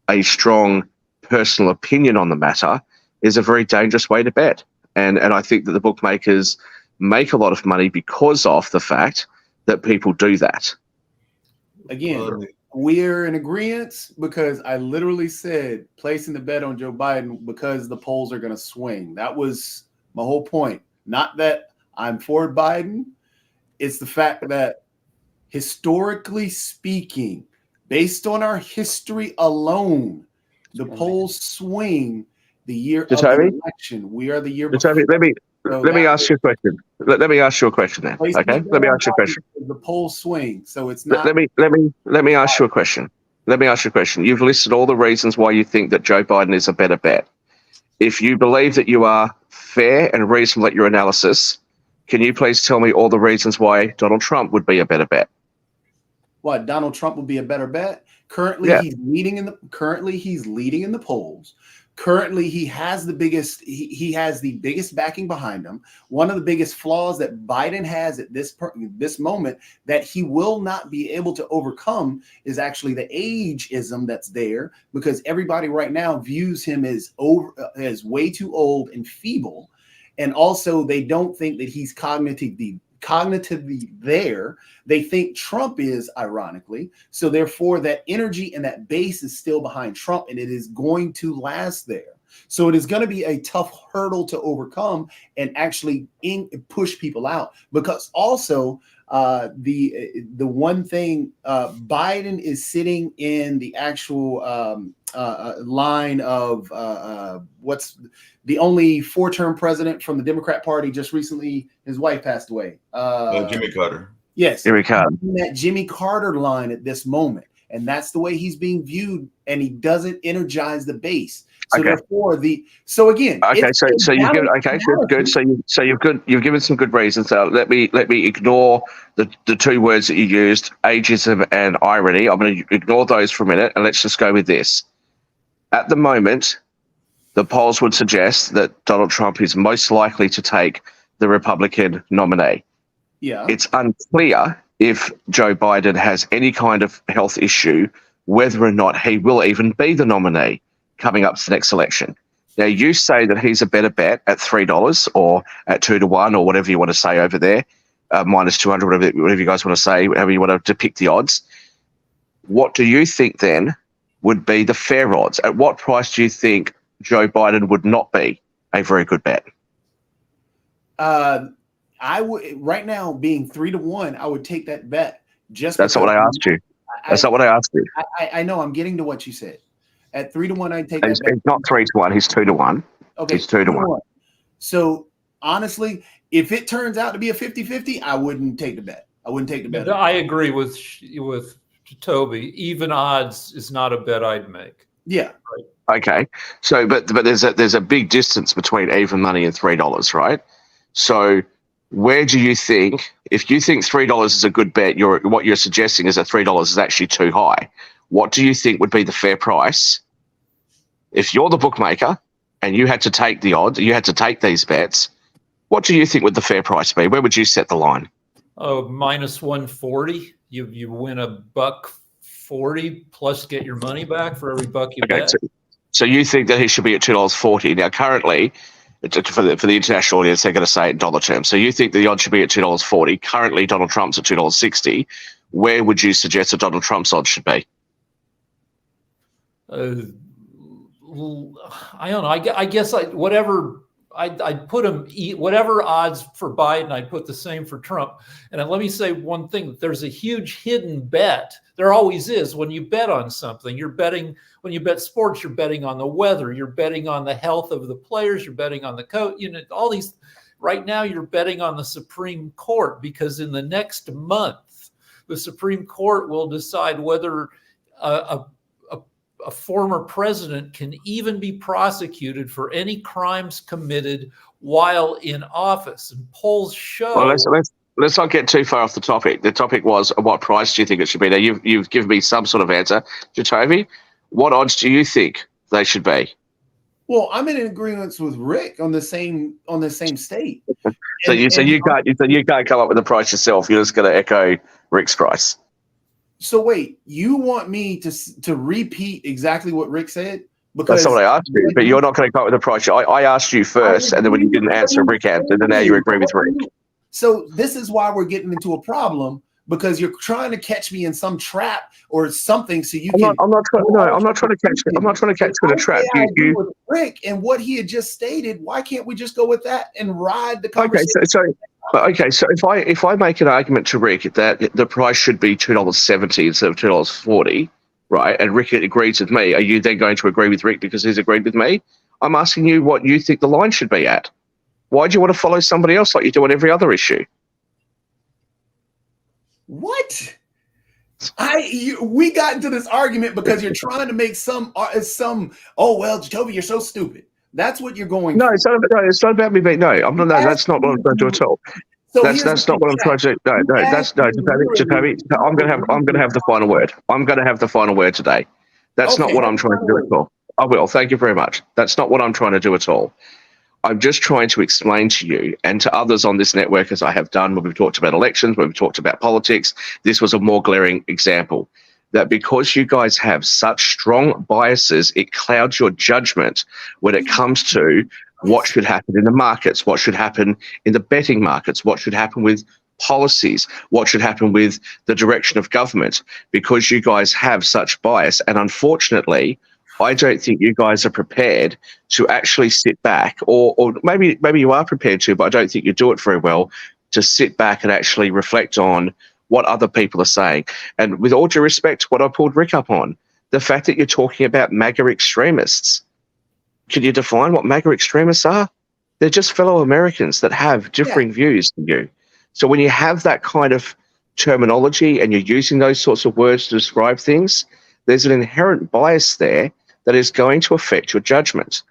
a strong personal opinion on the matter, is a very dangerous way to bet. And I think that the bookmakers make a lot of money because of the fact that people do that. Again, we're in agreement because I literally said placing the bet on Joe Biden because the polls are going to swing. That was my whole point. Not that I'm for Biden. It's the fact that historically speaking, based on our history alone, the polls swing the year of the election. We are the year before. Let me ask you a question. Let me ask you a question then. Okay. Let me ask you a question. The polls swing, so it's not. Let me ask you a question. Let me ask you a question. You've listed all the reasons why you think that Joe Biden is a better bet. If you believe that you are fair and reasonable at your analysis, can you please tell me all the reasons why Donald Trump would be a better bet? What, Donald Trump would be a better bet? Currently, he's leading in the polls. Currently, he has the biggest backing behind him. One of the biggest flaws that Biden has at this moment that he will not be able to overcome is actually the ageism that's there, because everybody right now views him as way too old and feeble, and also they don't think that he's cognitively there. They think Trump is, ironically. So therefore that energy and that base is still behind Trump, and it is going to last there. So it is going to be a tough hurdle to overcome and actually push people out, because also the one thing, Biden is sitting in the actual line of what's the only 4-term president from the Democrat Party. Just recently, his wife passed away. Jimmy Carter. Yes, Jimmy Carter. That Jimmy Carter line at this moment, and that's the way he's being viewed, and he doesn't energize the base. So therefore, good. So you've given some good reasons. So let me ignore the two words that you used, ageism and irony. I'm going to ignore those for a minute, and let's just go with this. At the moment, the polls would suggest that Donald Trump is most likely to take the Republican nominee. Yeah. It's unclear if Joe Biden has any kind of health issue, whether or not he will even be the nominee coming up to the next election. Now, you say that he's a better bet at $3 or at 2-1 or whatever you want to say over there, minus 200, whatever you guys want to say, however you want to depict the odds. What do you think then would be the fair odds? At what price do you think Joe Biden would not be a very good bet? I would, right now, being 3-1, I would take that bet. That's not what I asked you. That's not what I asked you. I know. I'm getting to what you said. At 3-1, I'd take that bet. It's not 3-1. He's 2-1. Okay, he's 2-1. So honestly, if it turns out to be a 50-50, I wouldn't take the bet. I wouldn't take the bet. I agree with Toby. Even odds is not a bet I'd make. Yeah. Right. Okay. So, but there's a big distance between even money and $3, right? So, where do you think, if you think $3 is a good bet, what you're suggesting is that $3 is actually too high. What do you think would be the fair price if you're the bookmaker and you had to take the odds, you had to take these bets? What do you think would the fair price be? Where would you set the line? Oh, minus 140. You win $1.40 plus get your money back for every buck you bet. So you think that he should be at $2.40 now? Currently, for the international audience, they're going to say it in dollar terms. So you think the odds should be at $2.40. Currently, Donald Trump's at $2.60. Where would you suggest that Donald Trump's odds should be? I don't know. I guess whatever I'd put him whatever odds for Biden, I'd put the same for Trump. And let me say one thing: there's a huge hidden bet. There always is when you bet on something. You're betting when you bet sports. You're betting on the weather. You're betting on the health of the players. You're betting on the coach. All these. Right now, you're betting on the Supreme Court, because in the next month, the Supreme Court will decide whether a former president can even be prosecuted for any crimes committed while in office. And polls show. Well, let's not get too far off the topic. The topic was, what price do you think it should be? Now, you've given me some sort of answer, Jacoby. What odds do you think they should be? Well, I'm in agreement with Rick on the same state. So you can't come up with a price yourself. You're just going to echo Rick's price. So wait, you want me to repeat exactly what Rick said? Because that's not what I asked you. But you're not going to come up with a price. I asked you first, and then when you didn't answer, Rick answered, and now you agree with Rick. So this is why we're getting into a problem, because you're trying to catch me in some trap or something. So you I'm not trying to catch you. I'm not trying to catch you in a trap. You with Rick and what he had just stated. Why can't we just go with that and ride the conversation? Okay, so if I make an argument to Rick that the price should be $2.70 instead of $2.40, right, and Rick agrees with me, are you then going to agree with Rick because he's agreed with me? I'm asking you what you think the line should be at. Why do you want to follow somebody else like you do on every other issue? What? We got into this argument because you're trying to make Jacoby, you're so stupid. That's what you're going. No, it's not about me being. No, I'm not. No, that's not what I'm trying to do at all. So that's not what I'm trying to do. No. Jacoby, I'm gonna have the final word. I'm gonna have the final word today. That's not what I'm trying to do at all. I will. Thank you very much. That's not what I'm trying to do at all. I'm just trying to explain to you and to others on this network, as I have done when we've talked about elections, when we've talked about politics. This was a more glaring example. That because you guys have such strong biases, it clouds your judgment when it comes to what should happen in the markets, what should happen in the betting markets, what should happen with policies, what should happen with the direction of government, because you guys have such bias. And unfortunately, I don't think you guys are prepared to actually sit back, or maybe you are prepared to, but I don't think you do it very well, to sit back and actually reflect on what other people are saying. And with all due respect to what I pulled Rick up on, the fact that you're talking about MAGA extremists, can you define what MAGA extremists are? They're just fellow Americans that have differing views than you. So when you have that kind of terminology and you're using those sorts of words to describe things, there's an inherent bias there that is going to affect your judgment.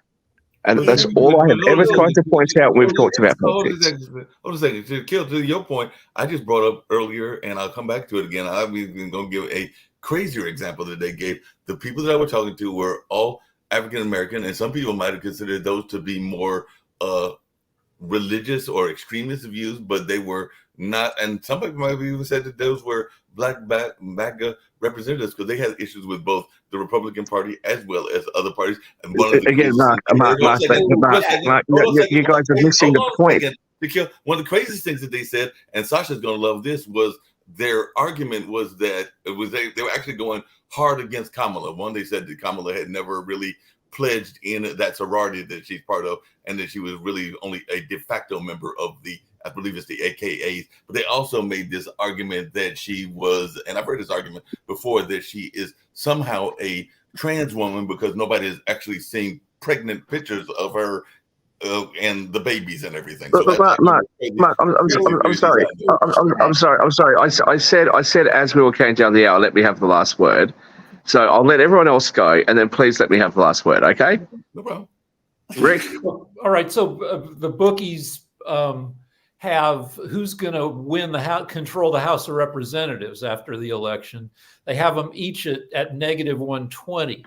And that's all I have ever tried to point out when we've talked about politics. Hold a second. To your point, I just brought up earlier, and I'll come back to it again. I'm even going to give a crazier example that they gave. The people that I was talking to were all African American, and some people might have considered those to be more religious or extremist views, but they were not. And some people might have even said that those were black MAGA representatives, because they had issues with both the Republican Party as well as other parties. And one of the again, Mark, you guys are missing the point. One of the craziest things that they said, and Sasha's going to love this, was their argument was that they were actually going hard against Kamala. One, they said that Kamala had never really pledged in that sorority that she's part of, and that she was really only a de facto member of the, I believe it's the AKAs. But they also made this argument that she was, and I've heard this argument before, that she is somehow a trans woman because nobody has actually seen pregnant pictures of her and the babies and everything. So Mark, I'm sorry. I'm sorry. I said as we were going down the aisle, let me have the last word. So I'll let everyone else go, and then please let me have the last word, okay? No problem. Rick? All right, so the bookies have who's going to win control the House of Representatives after the election. They have them each at negative 120,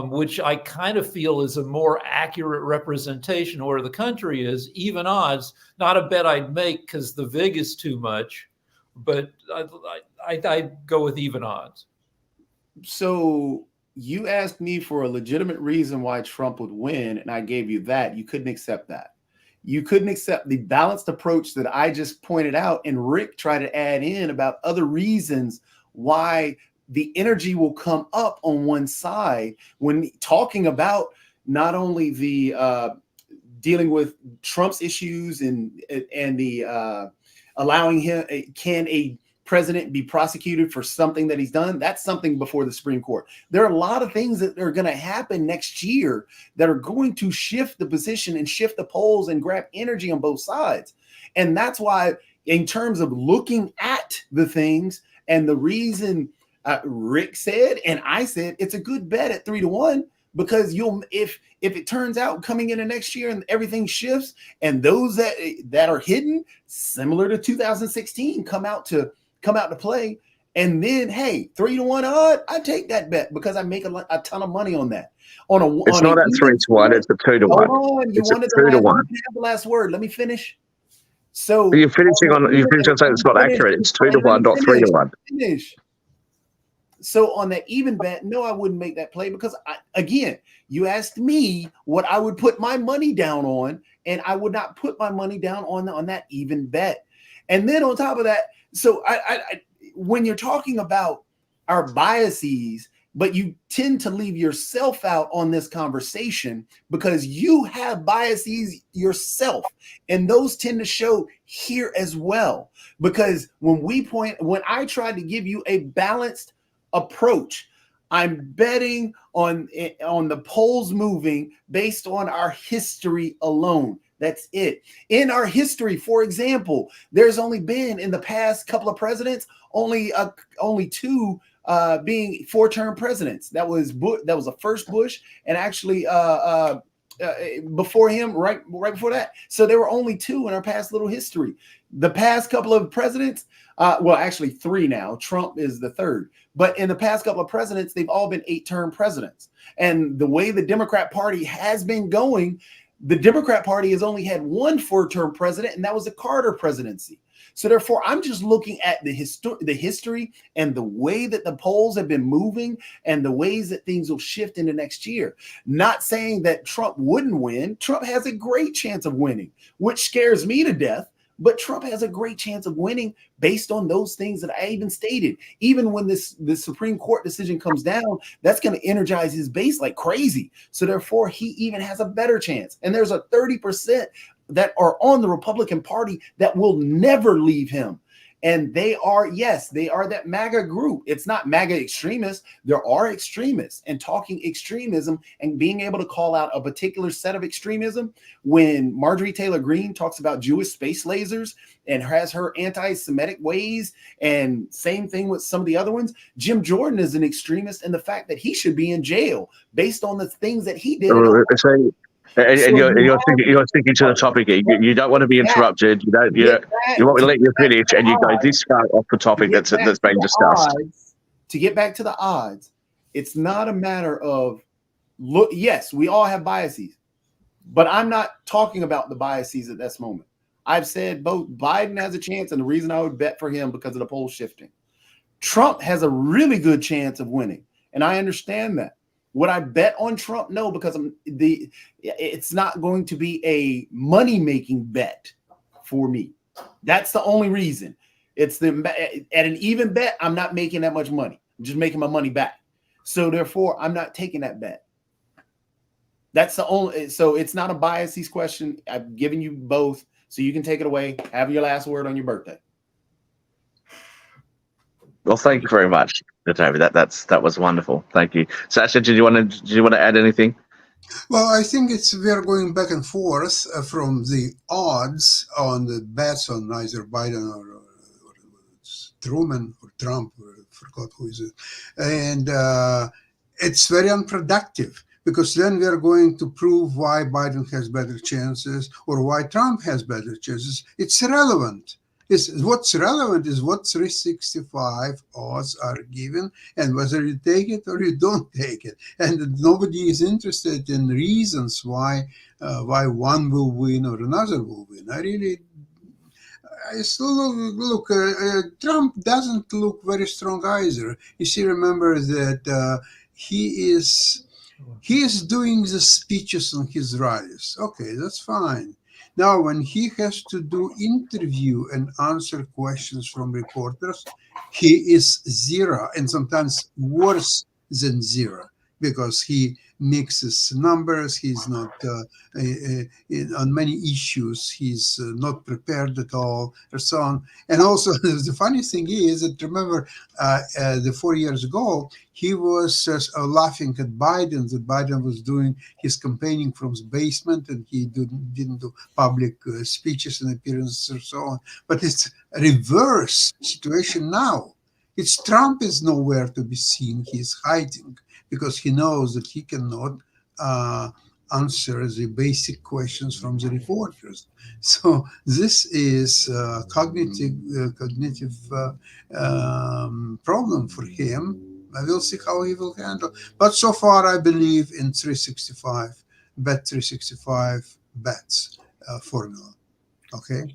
which I kind of feel is a more accurate representation of where the country is. Even odds, not a bet I'd make because the VIG is too much, but I'd go with even odds. So you asked me for a legitimate reason why Trump would win, and I gave you that. You couldn't accept that. You couldn't accept the balanced approach that I just pointed out, and Rick tried to add in about other reasons why the energy will come up on one side when talking about not only the dealing with Trump's issues and the allowing him, can a president be prosecuted for something that he's done? That's something before the Supreme Court. There are a lot of things that are going to happen next year that are going to shift the position and shift the polls and grab energy on both sides. And that's why, in terms of looking at the things, and the reason Rick said and I said it's a good bet at 3-1, because if it turns out coming into next year and everything shifts, and those that are hidden, similar to 2016, come out to play, and then, hey, 3-1 odd, I take that bet because I make a ton of money on that. It's not at 3-1; it's a 2-1. It's a 2-1. Have the last word. Let me finish. So you're finishing on saying it's not accurate. It's 2-1, not 3-1. Finish. So on that even bet, no, I wouldn't make that play, because again, you asked me what I would put my money down on, and I would not put my money down on that even bet. And then on top of that, so I when you're talking about our biases, but you tend to leave yourself out on this conversation because you have biases yourself, and those tend to show here as well. Because when I try to give you a balanced approach, I'm betting on the polls moving based on our history alone. That's it. In our history, for example, there's only been, in the past couple of presidents, only two being 4-term presidents. That was the first Bush, and actually before him, right before that. So there were only 2 in our past little history. The past couple of presidents, well, actually 3 now. Trump is the 3rd. But in the past couple of presidents, they've all been 8-term presidents. And the way the Democrat Party has been going, the Democrat Party has only had 1 4-term president, and that was the Carter presidency. So therefore, I'm just looking at the history and the way that the polls have been moving and the ways that things will shift into next year. Not saying that Trump wouldn't win. Trump has a great chance of winning, which scares me to death. But Trump has a great chance of winning based on those things that I even stated. Even when this Supreme Court decision comes down, that's going to energize his base like crazy. So therefore, he even has a better chance. And there's a 30% that are on the Republican Party that will never leave him. And they are that MAGA group. It's not MAGA extremists. There are extremists, and talking extremism and being able to call out a particular set of extremism. When Marjorie Taylor Greene talks about Jewish space lasers and has her anti-Semitic ways, and same thing with some of the other ones, Jim Jordan is an extremist in the fact that he should be in jail based on the things that he did. And you're sticking to the topic. You don't want to be interrupted. You want me to let you finish, and you go this far off the topic that's been discussed. To get back to the odds, it's not a matter of look. Yes, we all have biases, but I'm not talking about the biases at this moment. I've said both Biden has a chance, and the reason I would bet for him because of the poll shifting. Trump has a really good chance of winning, and I understand that. Would I bet on Trump? No, because it's not going to be a money-making bet for me. That's the only reason. At an even bet, I'm not making that much money. I'm just making my money back. So therefore, I'm not taking that bet. That's the only. So it's not a biases question. I've given you both, so you can take it away. Have your last word on your birthday. Well, thank you very much, David. That was wonderful. Thank you, Sasha. Did you want to add anything? Well, I think we're going back and forth from the odds on the bets on either Biden or Truman or Trump, or I forgot who is it, and it's very unproductive, because then we are going to prove why Biden has better chances or why Trump has better chances. It's irrelevant. What's relevant is what 365 odds are given, and whether you take it or you don't take it. And nobody is interested in reasons why one will win or another will win. I still look. Trump doesn't look very strong either. You see, remember that he is doing the speeches on his rallies. Okay, that's fine. Now, when he has to do interview and answer questions from reporters, he is zero, and sometimes worse than zero. because he mixes numbers. He's not on many issues. He's not prepared at all, and so on. And also, the funny thing is that, remember, the 4 years ago, he was laughing at Biden, that Biden was doing his campaigning from his basement, and he didn't do public speeches and appearances and so on. But it's a reverse situation now. It's Trump is nowhere to be seen. He's hiding because he knows that he cannot answer the basic questions from the reporters. So this is a cognitive problem for him. I will see how he will handle. But so far, I believe in 365, bet 365 bets formula. Okay.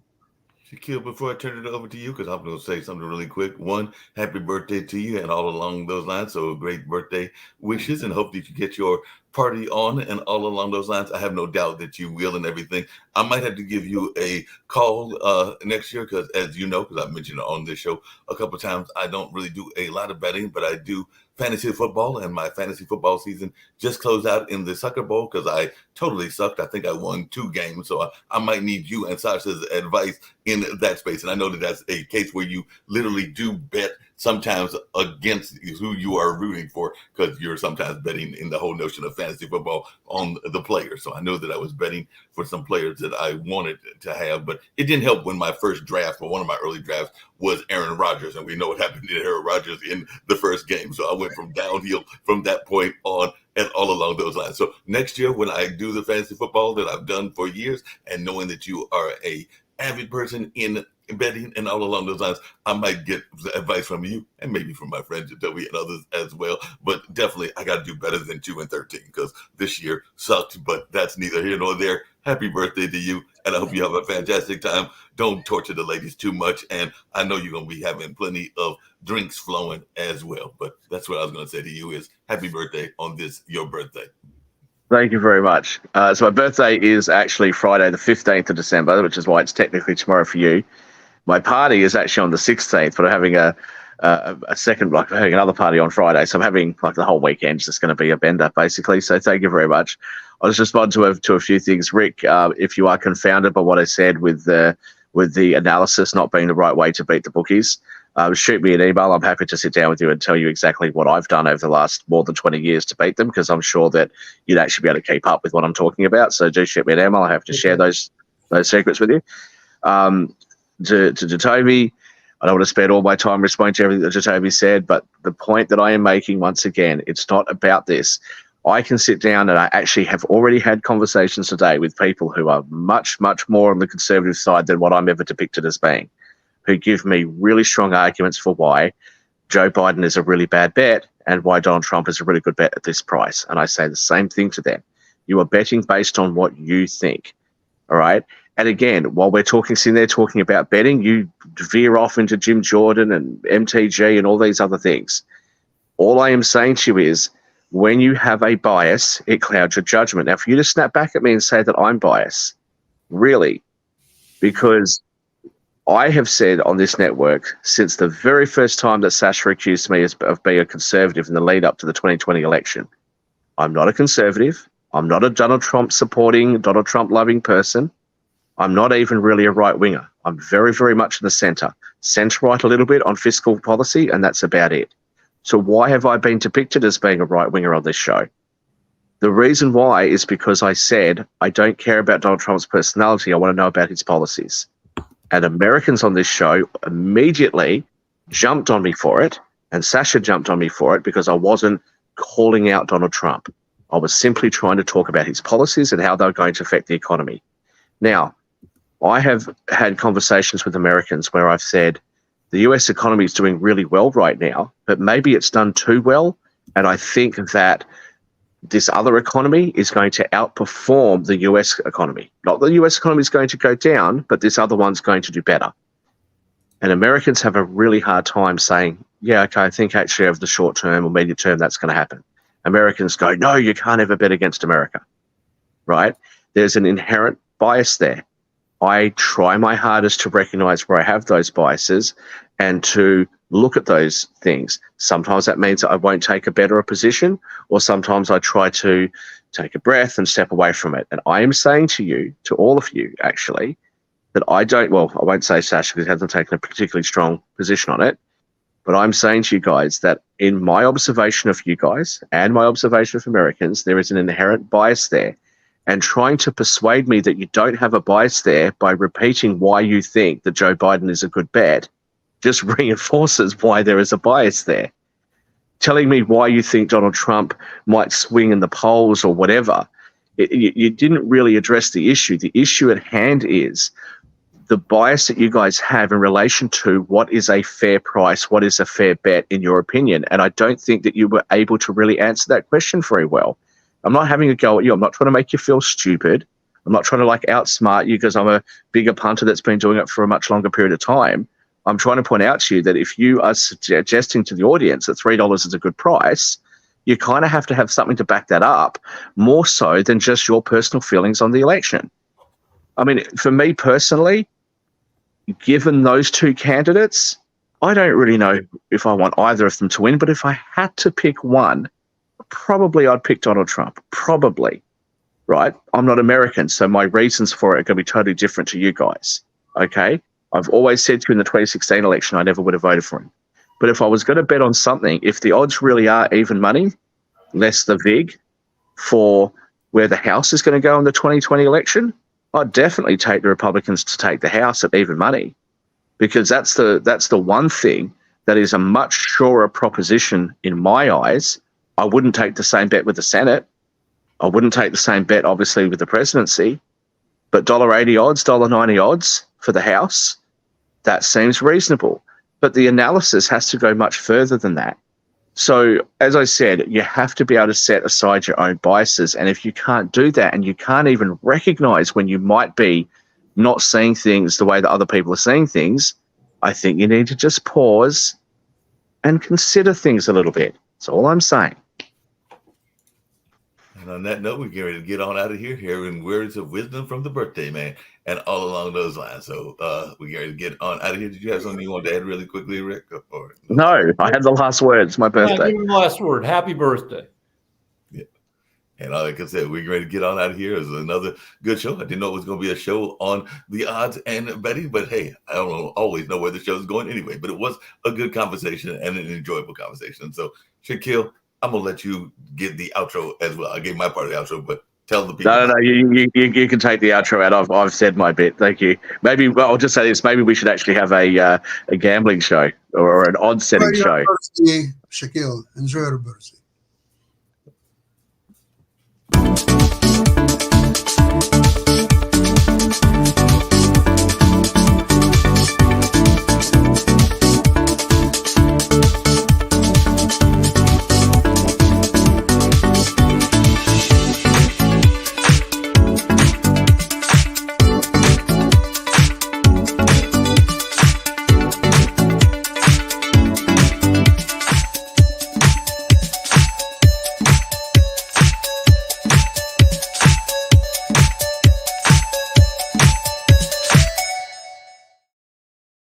Shaquille, before I turn it over to you, because I'm going to say something really quick. One, happy birthday to you, and all along those lines. So great birthday wishes, and hope that you get your party on, and all along those lines. I have no doubt that you will and everything. I might have to give you a call next year, because as you know, because I've mentioned it on this show a couple of times, I don't really do a lot of betting, but I do fantasy football, and my fantasy football season just closed out in the Sucker Bowl because I totally sucked. I think I won 2 games, so I might need you and Sasha's advice in that space. And I know that that's a case where you literally do bet sometimes against who you are rooting for, because you're sometimes betting in the whole notion of fantasy football on the players. So I know that I was betting for some players that I wanted to have, but it didn't help when my first draft, or one of my early drafts, was Aaron Rodgers, and we know what happened to Aaron Rodgers in the first game. So I went from downhill from that point on, and all along those lines. So next year, when I do the fantasy football that I've done for years, and knowing that you are a avid person in betting and all along those lines, I might get advice from you, and maybe from my friend Jacoby and others as well. But definitely, I got to do better than 2-13, because this year sucked. But that's neither here nor there. Happy birthday to you, and I hope you have a fantastic time. Don't torture the ladies too much, and I know you're going to be having plenty of drinks flowing as well. But that's what I was going to say to you is happy birthday on this, your birthday. Thank you very much. So my birthday is actually Friday, the 15th of December, which is why it's technically tomorrow for you. My party is actually on the 16th, but I'm having a second, like having another party on Friday. So I'm having like the whole weekend just going to be a bender, basically. So thank you very much. I was just responding to a few things. Rick, if you are confounded by what I said with the analysis not being the right way to beat the bookies, shoot me an email. I'm happy to sit down with you and tell you exactly what I've done over the last more than 20 years to beat them, because I'm sure that you'd actually be able to keep up with what I'm talking about. So do shoot me an email. I have to share those secrets with you. To Jacoby, I don't want to spend all my time responding to everything that Jacoby said, but the point that I am making, once again, it's not about this. I can sit down, and I actually have already had conversations today with people who are much, much more on the conservative side than what I'm ever depicted as being, who give me really strong arguments for why Joe Biden is a really bad bet and why Donald Trump is a really good bet at this price. And I say the same thing to them. You are betting based on what you think, all right? And again, while we're sitting there talking about betting, you veer off into Jim Jordan and MTG and all these other things. All I am saying to you is, when you have a bias, it clouds your judgment. Now, for you to snap back at me and say that I'm biased, really, because I have said on this network since the very first time that Sasha accused me of being a conservative in the lead up to the 2020 election, I'm not a conservative. I'm not a Donald Trump supporting, Donald Trump loving person. I'm not even really a right winger. I'm very, very much in the center right a little bit on fiscal policy, and that's about it. So why have I been depicted as being a right winger on this show? The reason why is because I said I don't care about Donald Trump's personality. I want to know about his policies. And Americans on this show immediately jumped on me for it, and Sasha jumped on me for it, because I wasn't calling out Donald Trump. I was simply trying to talk about his policies and how they're going to affect the economy. Now, I have had conversations with Americans where I've said the US economy is doing really well right now, but maybe it's done too well. And I think that this other economy is going to outperform the US economy. Not that the US economy is going to go down, but this other one's going to do better. And Americans have a really hard time saying, yeah, okay, I think actually over the short term or medium term that's going to happen. Americans go, no, you can't ever bet against America, right? There's an inherent bias there. I try my hardest to recognize where I have those biases and to look at those things. Sometimes that means I won't take a better position, or sometimes I try to take a breath and step away from it. And I am saying to you, to all of you actually, that I won't say Sasha because he hasn't taken a particularly strong position on it, but I'm saying to you guys that in my observation of you guys and my observation of Americans, there is an inherent bias there. And trying to persuade me that you don't have a bias there by repeating why you think that Joe Biden is a good bet just reinforces why there is a bias there. Telling me why you think Donald Trump might swing in the polls or whatever, you didn't really address the issue. The issue at hand is the bias that you guys have in relation to what is a fair price, what is a fair bet in your opinion. And I don't think that you were able to really answer that question very well. I'm not having a go at you. I'm not trying to make you feel stupid. I'm not trying to outsmart you because I'm a bigger punter that's been doing it for a much longer period of time. I'm trying to point out to you that if you are suggesting to the audience that $3 is a good price, you kind of have to have something to back that up, more so than just your personal feelings on the election. I mean, for me personally, given those two candidates, I don't really know if I want either of them to win, but if I had to pick one, probably I'd pick Donald Trump. Probably, right? I'm not American, so my reasons for it are going to be totally different to you guys, okay? I've always said to you in the 2016 election, I never would have voted for him. But if I was going to bet on something, if the odds really are even money, less the VIG, for where the House is going to go in the 2020 election, I'd definitely take the Republicans to take the House at even money, because that's the one thing that is a much surer proposition in my eyes. I wouldn't take the same bet with the Senate. I wouldn't take the same bet, obviously, with the presidency. But $1.80 odds, $1.90 odds for the House, that seems reasonable. But the analysis has to go much further than that. So, as I said, you have to be able to set aside your own biases. And if you can't do that, and you can't even recognize when you might be not seeing things the way that other people are seeing things, I think you need to just pause and consider things a little bit. That's all I'm saying. And on that note, we're getting ready to get on out of here, hearing words of wisdom from the birthday man and all along those lines. So we're going to get on out of here. Did you have something you want to add really quickly, Rick? Or no, I had the last words. My birthday. Give him the last word. Happy birthday. Yeah. And like I said, we're ready to get on out of here. It was another good show. I didn't know it was going to be a show on the odds and betting, but hey, I don't always know where the show's going anyway. But it was a good conversation and an enjoyable conversation. So, Shaquille, I'm going to let you get the outro as well. I gave my part of the outro, but tell the people. No. You can take the outro out. I've said my bit. Thank you. Maybe I'll just say this. Maybe we should actually have a gambling show or an odds setting show. Birthday, Shaquille. Enjoy your birthday.